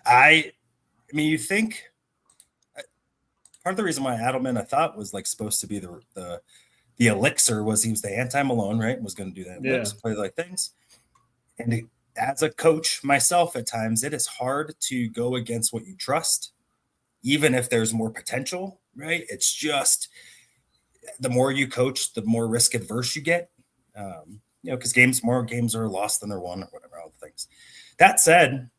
I mean, you think part of the reason why Adelman, I thought, was supposed to be the elixir was he was the anti-Malone, right? Was going to do that, play things. And as a coach myself, at times it is hard to go against what you trust, even if there's more potential, right? It's just the more you coach, the more risk adverse you get. Because more games are lost than they're won or whatever, all the things. That said,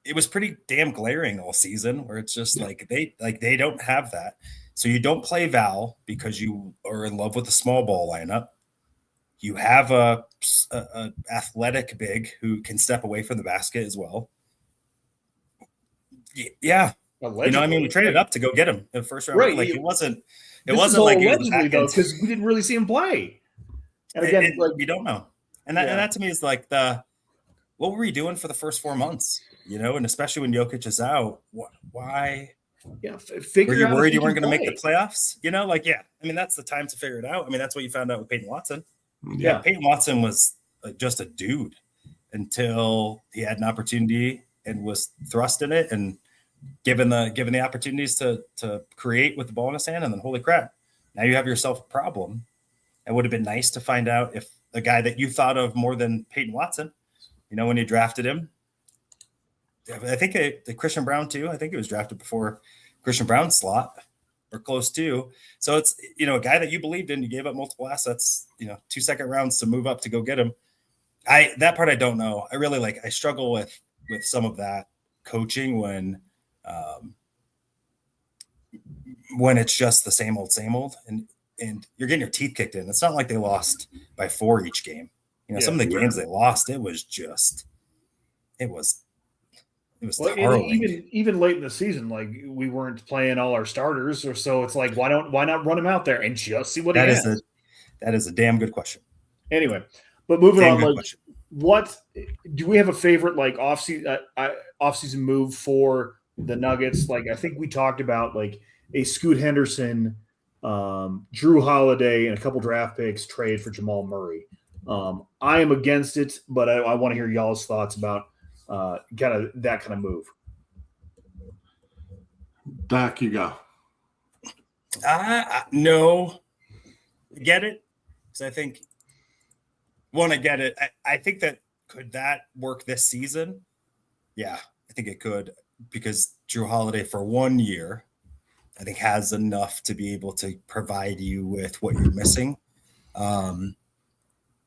it was pretty damn glaring all season where it's just they don't have that. So you don't play Val because you are in love with the small ball lineup. You have a athletic big who can step away from the basket as well. Yeah. Allegedly. We traded up to go get him in the first round. Right. Like it wasn't all like allegedly though, because we didn't really see him play. And again, we don't know. And that to me is like what were we doing for the first 4 months? And especially when Jokić is out, why? Yeah, were you worried you weren't going to make the playoffs? That's the time to figure it out. That's what you found out with Peyton Watson. Yeah, Peyton Watson was just a dude until he had an opportunity and was thrust in it and given the opportunities to create with the ball in his hand, and then holy crap, now you have yourself a problem. It would have been nice to find out if the guy that you thought of more than Peyton Watson, when you drafted him. I think the Christian Brown too. I think he was drafted before Christian Brown's slot or close to. So it's, a guy that you believed in, you gave up multiple assets, 2 second rounds to move up to go get him. That part I don't know. I really I struggle with some of that coaching when it's just the same old and you're getting your teeth kicked in. It's not like they lost by 4 each game. Some of the games they lost, it was harrowing. Even late in the season, we weren't playing all our starters, or so it's like why not run him out there and just see what he has? That is a damn good question. Anyway, but moving on, what do we have a favorite off-season move for the Nuggets? I think we talked about a Scoot Henderson, Drew Holiday, and a couple draft picks trade for Jamal Murray. I am against it, but I want to hear y'all's thoughts about that kind of move. Doc, you go. No, get it? Because I think I get it. I think that could that work this season? Yeah, I think it could, because Drew Holiday for 1 year, I think has enough to be able to provide you with what you're missing.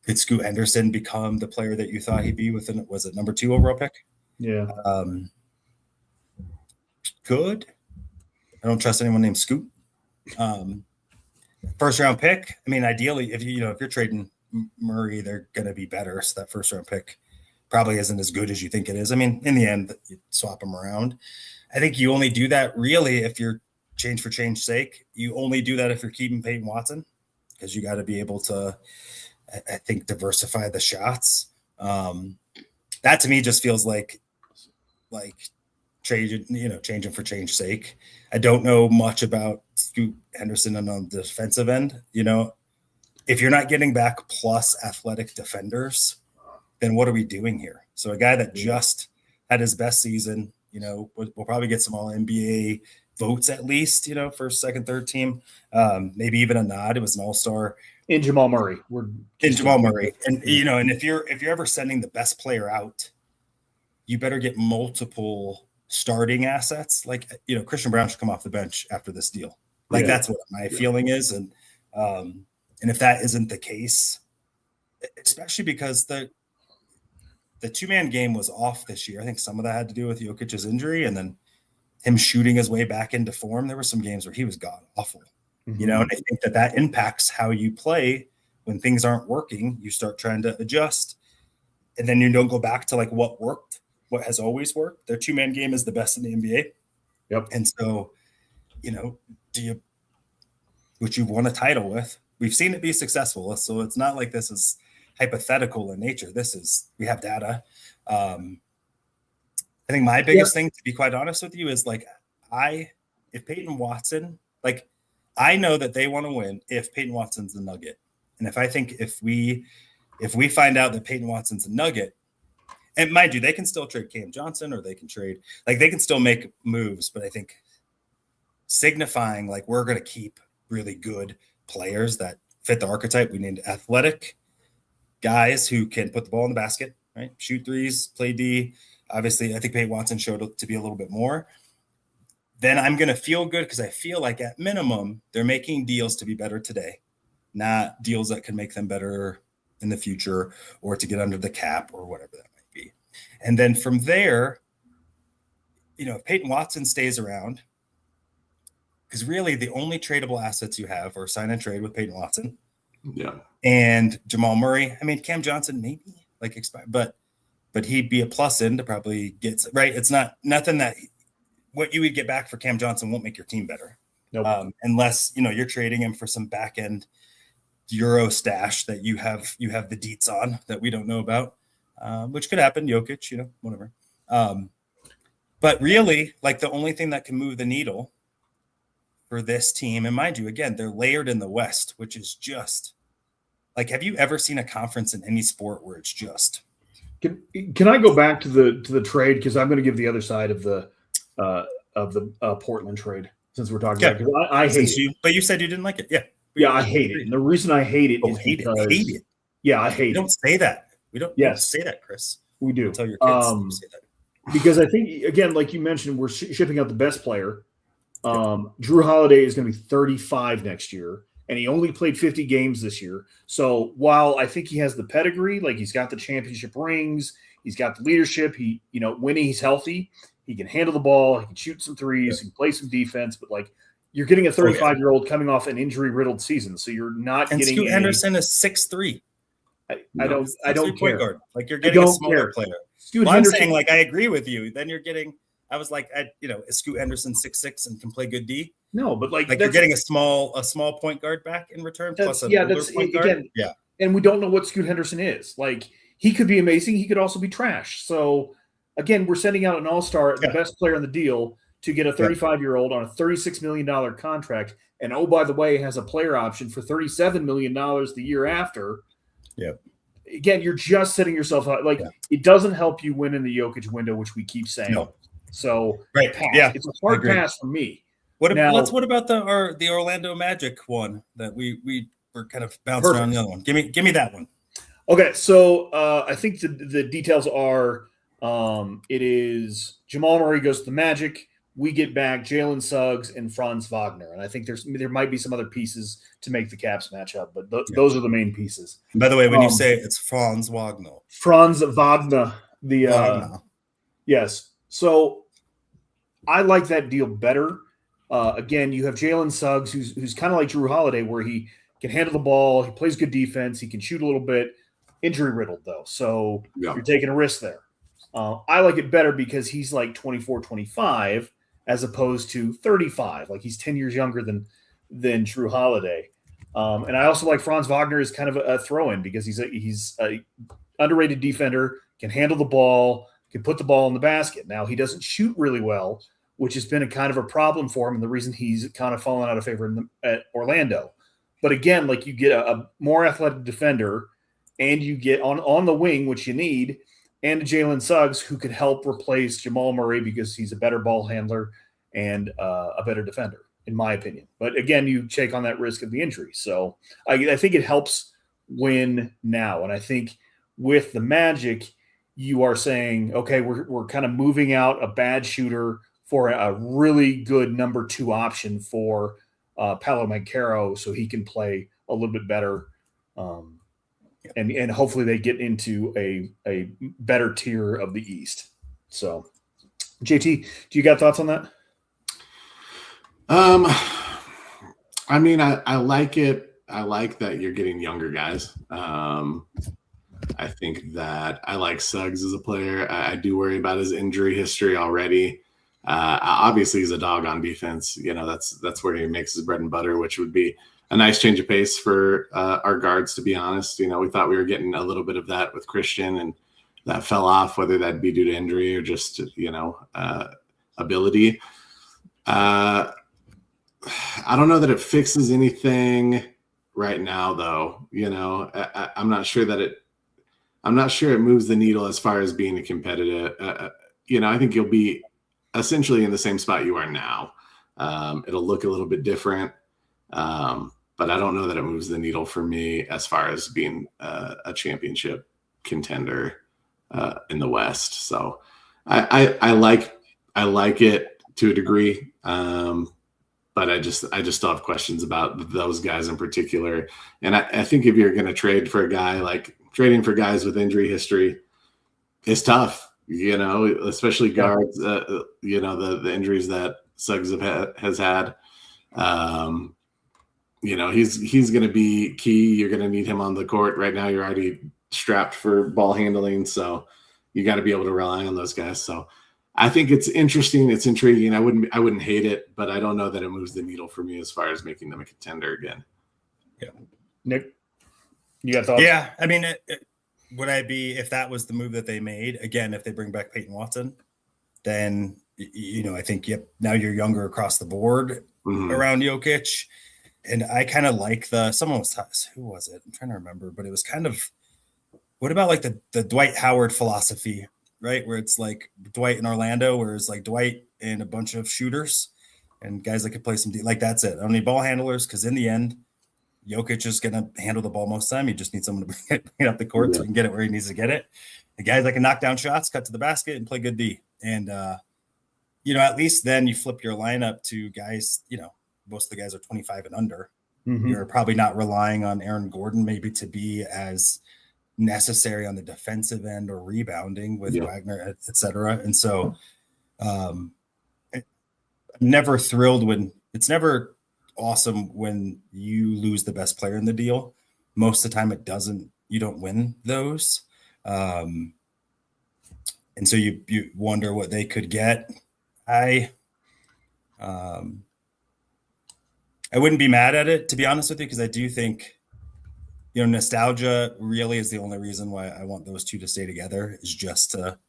Could Scoot Henderson become the player that you thought he'd be within? Was it number 2 overall pick? Yeah. Good. I don't trust anyone named Scoot. First round pick. Ideally, if you're trading Murray, they're going to be better. So that first round pick probably isn't as good as you think it is. In the end, you swap them around. I think you only do that really if you're change for change sake. You only do that if you're keeping Peyton Watson, because you got to be able to, I think, diversify the shots. That to me just feels like changing for change sake. I don't know much about Scoot Henderson on the defensive end. If you're not getting back plus athletic defenders, then what are we doing here? So a guy that just had his best season, we'll probably get some all NBA votes at least, first, second, third team, maybe even a nod. It was an all-star. In Jamal Murray. And and if you're ever sending the best player out, you better get multiple starting assets. Christian Brown should come off the bench after this deal. That's what my feeling is. And if that isn't the case, especially because the 2-man game was off this year. I think some of that had to do with Jokic's injury and then him shooting his way back into form. There were some games where he was god awful. And I think that impacts how you play when things aren't working. You start trying to adjust, and then you don't go back to what worked, what has always worked. Their 2-man game is the best in the NBA. Yep. And so, which you've won a title with, we've seen it be successful. So it's not like this is hypothetical in nature. We have data. I think my biggest thing, to be quite honest with you, is if Peyton Watson, I know that they want to win if Peyton Watson's the Nugget. And if we find out that Peyton Watson's a Nugget, and mind you, they can still trade Cam Johnson, or they can trade, they can still make moves, but I think signifying we're going to keep really good players that fit the archetype. We need athletic guys who can put the ball in the basket, right? Shoot threes, play D. Obviously, I think Peyton Watson showed up to be a little bit more. then I'm going to feel good because I feel like at minimum, they're making deals to be better today, not deals that can make them better in the future or to get under the cap or whatever that might be. And then from there, if Peyton Watson stays around, because really the only tradable assets you have are sign and trade with Peyton Watson. Yeah. And Jamal Murray. I mean, Cam Johnson, maybe but he'd be a plus in to probably get right. It's nothing that what you would get back for Cam Johnson won't make your team better. Nope. Unless, you're trading him for some back end Euro stash that you have the deets on that we don't know about, which could happen. Jokić, whatever. But really, like the only thing that can move the needle for this team, and mind you, again, they're layered in the West, which is just like, have you ever seen a conference in any sport where it's just? Can I go back to the trade, because I'm going to give the other side of the Portland trade since we're talking about it. I hate it. But you said you didn't like it. Yeah, I hate it. And the reason I hate it is hate because it. Yeah, I hate it. Don't say that. We don't say that, Chris. We do. Tell your kids to say that. Because I think, again, like you mentioned, we're shipping out the best player. Drew Holiday is going to be 35 next year, and he only played 50 games this year. So while I think he has the pedigree, like he's got the championship rings, he's got the leadership, when he's healthy, he can handle the ball, he can shoot some threes, he can play some defense, but like you're getting a 35-year-old coming off an injury-riddled season, so you're not getting. Scoot Henderson is 6'3". I don't care. Guard. Like you're getting a smaller player. I'm saying, like, I agree with you. Then you're getting. I was like, is Scoot Henderson 6'6" and can play good D? No, but like you're getting a small point guard back in return plus a older point guard. Again, yeah. And we don't know what Scoot Henderson is. Like he could be amazing. He could also be trash. So again, we're sending out an all-star, the best player in the deal, to get a 35-year-old on a $36 million contract. And oh, by the way, has a player option for $37 million the year after. Yep. Again, you're just setting yourself up. Like it doesn't help you win in the Jokić window, which we keep saying. No. So right. Pass. Yeah. It's a hard pass for me. What about the Orlando Magic one that we were kind of bouncing around the other one? Give me that one. Okay, so I think the details are it is Jamal Murray goes to the Magic. We get back Jalen Suggs and Franz Wagner, and I think there might be some other pieces to make the Caps match up, but those are the main pieces. By the way, when you say it's Franz Wagner, yes. So I like that deal better. Again, you have Jalen Suggs, who's kind of like Drew Holiday, where he can handle the ball, he plays good defense, he can shoot a little bit. Injury riddled though, so you're taking a risk there. I like it better because he's like 24, 25 as opposed to 35. Like he's 10 years younger than Drew Holiday. And I also like Franz Wagner as kind of a throw-in because he's a underrated defender, can handle the ball, can put the ball in the basket. Now he doesn't shoot really well, which has been a kind of a problem for him, and the reason he's kind of fallen out of favor at Orlando. But again, like you get a more athletic defender, and you get on the wing, which you need, and Jalen Suggs, who could help replace Jamal Murray because he's a better ball handler and a better defender, in my opinion. But again, you take on that risk of the injury. So I think it helps win now. And I think with the Magic, you are saying, okay, we're kind of moving out a bad shooter for a really good number 2 option for Paolo Banchero so he can play a little bit better. And hopefully they get into a better tier of the East. So, JT, do you got thoughts on that? I mean, I like it. I like that you're getting younger guys. I think that I like Suggs as a player. I do worry about his injury history already. Obviously, he's a dog on defense. That's where he makes his bread and butter, which would be a nice change of pace for our guards, to be honest. We thought we were getting a little bit of that with Christian, and that fell off, whether that be due to injury or just, ability. I don't know that it fixes anything right now, though. I'm not sure it moves the needle as far as being a competitive. I think you'll be essentially in the same spot you are now. It'll look a little bit different. But I don't know that it moves the needle for me as far as being a championship contender in the West. So I like it to a degree. But I just still have questions about those guys in particular. And I think if you're going to trade for a guy, like trading for guys with injury history is tough, especially guards, the injuries that Suggs has had. He's going to be key. You're going to need him on the court. Right now, you're already strapped for ball handling. So you got to be able to rely on those guys. So I think it's interesting. It's intriguing. I wouldn't hate it, but I don't know that it moves the needle for me as far as making them a contender again. Yeah. Nick, you got thoughts? Yeah. I mean, would I be, if that was the move that they made, again, if they bring back Peyton Watson, then, I think, now you're younger across the board around Jokić. And I kind of like someone was, who was it? I'm trying to remember, but it was kind of, what about like the Dwight Howard philosophy, right? Where it's like Dwight in Orlando, where it's like Dwight and a bunch of shooters and guys that could play some like that's it. I don't need ball handlers because in the end, Jokić is going to handle the ball most of the time. You just need someone to bring it up the court so he can get it where he needs to get it. The guys that can knock down shots, cut to the basket, and play good D. And, at least then you flip your lineup to guys, most of the guys are 25 and under. Mm-hmm. You're probably not relying on Aaron Gordon maybe to be as necessary on the defensive end or rebounding with Wagner, et cetera. And so I'm never thrilled it's never awesome when you lose the best player in the deal. Most of the time you don't win those. And so you wonder what they could get. I wouldn't be mad at it, to be honest with you, because I do think, nostalgia really is the only reason why I want those two to stay together, is just to,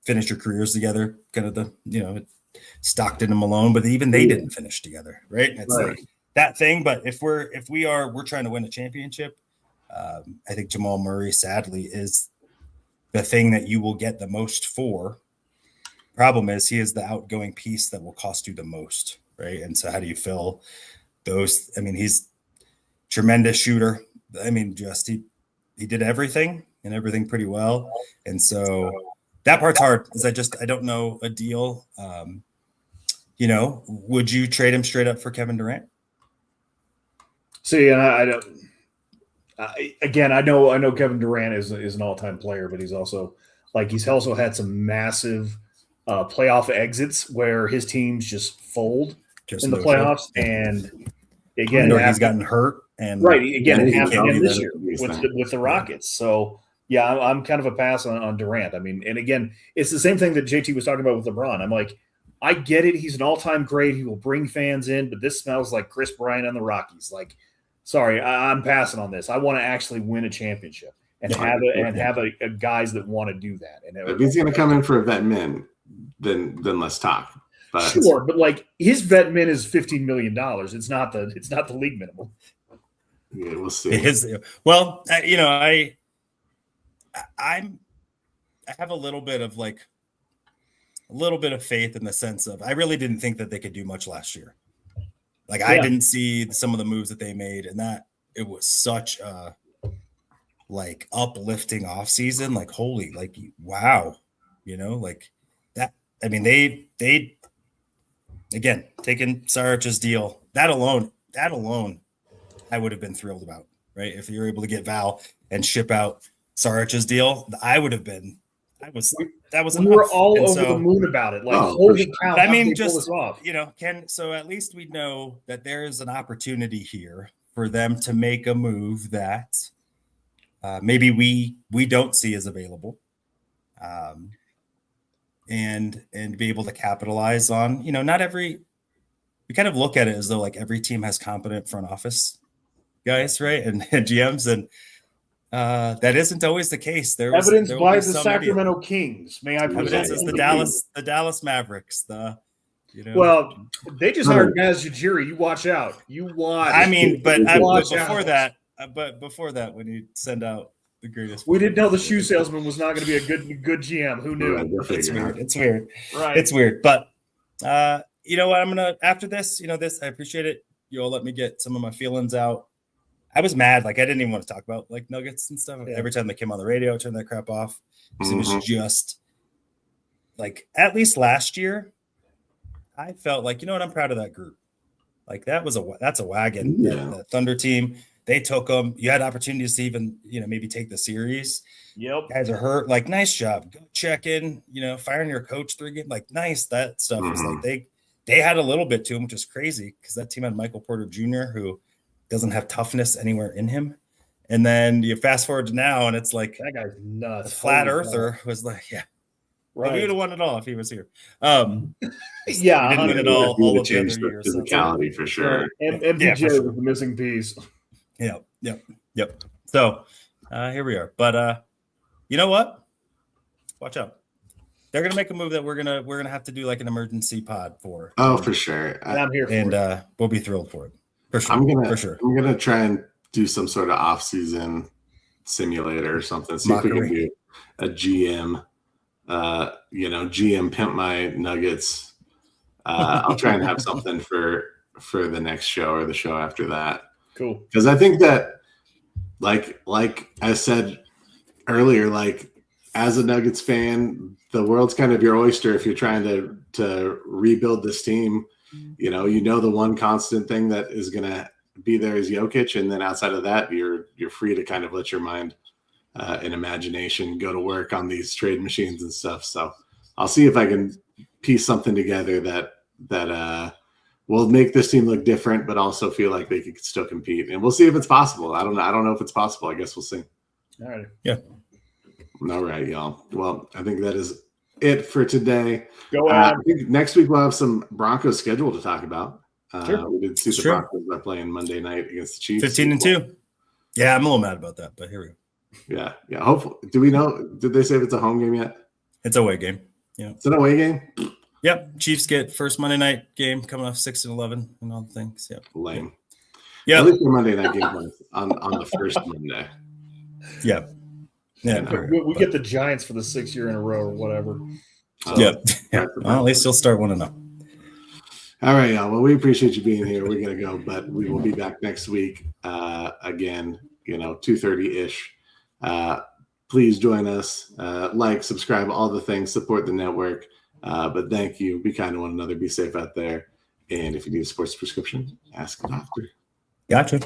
finish your careers together, kind of Stockton and Malone, but even they didn't finish together, right? It's like that thing. But if we're trying to win a championship, I think Jamal Murray, sadly, is the thing that you will get the most for. Problem is he is the outgoing piece that will cost you the most, right? And so how do you fill those? I mean, he's tremendous shooter. I mean, just he did everything and everything pretty well. And so that part's hard because I don't know a deal. Would you trade him straight up for Kevin Durant? See, and I don't. I know Kevin Durant is an all-time player, but he's also had some massive playoff exits where his teams just fold in the playoffs. And again, he's gotten hurt. And it happened again this year with the Rockets. So yeah, I'm kind of a pass on Durant. I mean, and again, it's the same thing that JT was talking about with LeBron. I'm like, I get it. He's an all-time great. He will bring fans in, but this smells like Chris Bryant and the Rockies. Like, sorry, I'm passing on this. I want to actually win a championship and have a guys that want to do that. And if he's going to come in for a vet min, then let's talk. But sure, but like his vet min is $15 million. It's not the league minimum. Yeah, we'll see. Well, I have a little bit of faith in the sense of I really didn't think that they could do much last year. I didn't see some of the moves that they made, and that it was such a uplifting off season. Wow, that. I mean, they again taking Saric's deal. That alone, I would have been thrilled about, right? If you're able to get Val and ship out Saric's deal, I would have been. That was. We were all over the moon about it. Holy cow! I mean, just so at least we know that there is an opportunity here for them to make a move that maybe we don't see as available, and be able to capitalize on. Not every. We kind of look at it as though every team has competent front office guys, right, and GMs and. That isn't always the case. Evidence by the Sacramento Kings. May I present? Evidence is the Dallas Mavericks. Well, they just hired Naz Ujiri. You watch out. You watch. I mean, but before that, when you send out the greatest, we didn't know the shoe salesman was not going to be a good GM. Who knew? It's weird. It's weird. Right. It's weird. But you know what? I'm gonna after this. This. I appreciate it. You all let me get some of my feelings out. I was mad. I didn't even want to talk about Nuggets and stuff. Yeah. Every time they came on the radio, I turned that crap off. It was just at least last year, I felt like, you know what, I'm proud of that group. Like that's a wagon. Yeah. That Thunder team, they took them. You had opportunities to even, maybe take the series. Yep. Guys are hurt. Like, nice job. Go check in, firing your coach 3 games. Like, nice. That stuff was like they had a little bit to him, which is crazy because that team had Michael Porter Jr., who doesn't have toughness anywhere in him. And then you fast forward to now, and it's like that guy's nuts. The flat earther was like, yeah. Right. We would have won it all if he was here. Yeah, didn't win it all of the change other the years. physicality for sure. MPJ for sure. was the missing piece. Yep. So here we are. But you know what? Watch out. They're gonna make a move that we're gonna have to do like an emergency pod for. Oh, for sure. I'm here for it. We'll be thrilled for it. For sure. I'm gonna try and do some sort of off-season simulator or something. See if we can do a GM. GM pimp my Nuggets. I'll try and have something for the next show or the show after that. Cool. Because I think that, like I said earlier, like as a Nuggets fan, the world's kind of your oyster if you're trying to rebuild this team. The one constant thing that is gonna be there is Jokić, and then outside of that, you're free to kind of let your mind and imagination go to work on these trade machines and stuff. So I'll see if I can piece something together that will make this team look different, but also feel like they could still compete. And we'll see if it's possible. I don't know if it's possible. I guess we'll see. All right. Yeah. All right, y'all. Well, I think that is it for today. Go on. I think next week we'll have some Broncos schedule to talk about. Sure. We did see the Broncos are playing Monday night against the Chiefs. 15-2. Yeah, I'm a little mad about that, but here we go. Yeah. Hopefully, do we know? Did they say if it's a home game yet? It's a away game. Yeah, it's an away game. Yep. Chiefs get first Monday night game coming off 6-11 and all the things. Yep. Lame. Yeah. At least the Monday night game was on the first Monday. Yeah. We get the Giants for the 6th year in a row or whatever. So, yeah. Well, at least you'll start 1-0. All right, y'all. Well, we appreciate you being here. We're gonna go, but we will be back next week. Again, 2:30-ish. Please join us. Like, subscribe, all the things. Support the network. But thank you. Be kind to one another. Be safe out there. And if you need a sports prescription, ask a doctor. Gotcha.